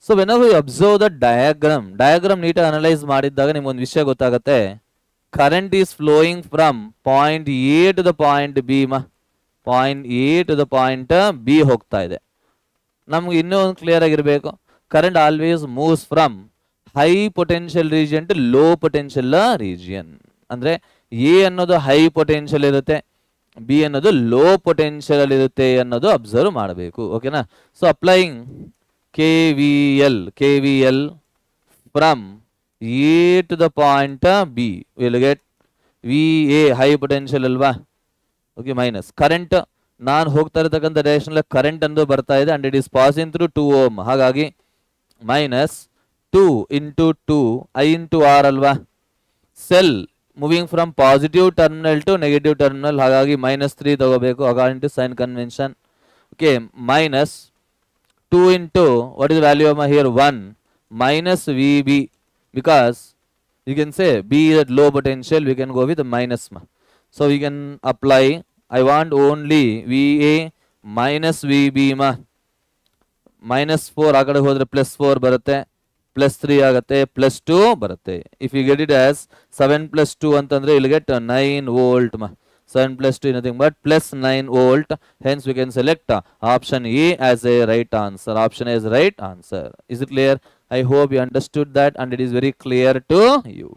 So whenever you observe the diagram ನೀಟಾಗಿ analyse ಮಾಡಿದಾಗ ನಿಮಗೆ ಒಂದು ವಿಷಯ ಗೊತ್ತಾಗುತ್ತೆ. Current is flowing from point A to the point B point A to the point B ಹೋಗ್ತಾ ಇದೆ. ನಮ್ಗೆ ಇನ್ನೂ ಒಂದು ಕ್ಲಿಯರ್ ಆಗಿರಬೇಕು. Current always moves from high potential region to low potential region. ಅಂದ್ರೆ A ಅನ್ನೋದು ಹೈ ಪೊಟೆನ್ಷಿಯಲ್ ಇರುತ್ತೆ, B ಅನ್ನೋದು ಲೋ ಪೊಟೆನ್ಷಿಯಲ್ ಅಲ್ಲಿ ಇರುತ್ತೆ ಅನ್ನೋದು ಅಬ್ಸರ್ವ್ ಮಾಡಬೇಕು. ಓಕೆನಾ? So applying KVL from A to the point B will get VA high potential ಅಲ್ವಾ. ಓಕೆ ಮೈನಸ್ ಕರೆಂಟ್ ನಾನು ಹೋಗ್ತಾ ಇರತಕ್ಕಂಥ ಡೈರೆಕ್ಷನ್ ಕರೆಂಟ್ ಅನ್ನೋದು ಬರ್ತಾ ಇದೆ and it is passing through 2 ohm. ಹಾಗಾಗಿ minus 2 into 2 I into R ಅಲ್ವಾ. Cell moving from positive terminal to negative terminal, ಹಾಗಾಗಿ -3 ತಗೋಬೇಕು according to sign convention. Okay minus 2 into what is the value of here 1 minus VB, because you can say B is at low potential, we can go with the minus. So we can apply I want only VA minus VB -4 ಆ ಕಡೆ ಹೋದ್ರೆ +4 ಬರುತ್ತೆ, +3 ಆಗುತ್ತೆ, +2 ಬರುತ್ತೆ. If you get it as 7 + 2 ಅಂತಂದ್ರೆ you will get 9 volt 7 + 2 nothing but +9 volt. Hence we can select option A as a right answer. Option A is right answer. Is it clear? I hope you understood that and it is very clear to you.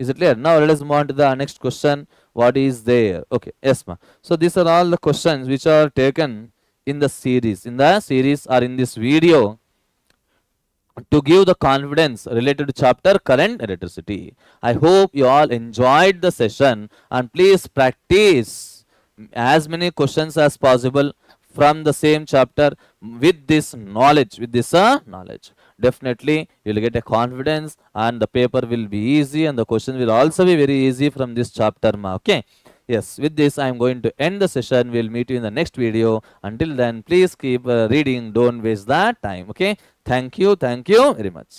Is it clear? Now let us move on to the next question. What is there? Okay, yes ma. So these are all the questions which are taken in the series or in this video to give the confidence related to chapter current electricity. I hope you all enjoyed the session and please practice as many questions as possible from the same chapter with this knowledge. Definitely you will get a confidence and the paper will be easy and the question will also be very easy from this chapter. Okay. Yes, with this I am going to end the session. We will meet you in the next video. Until then, please keep reading. Don't waste that time. Okay. Thank you very much.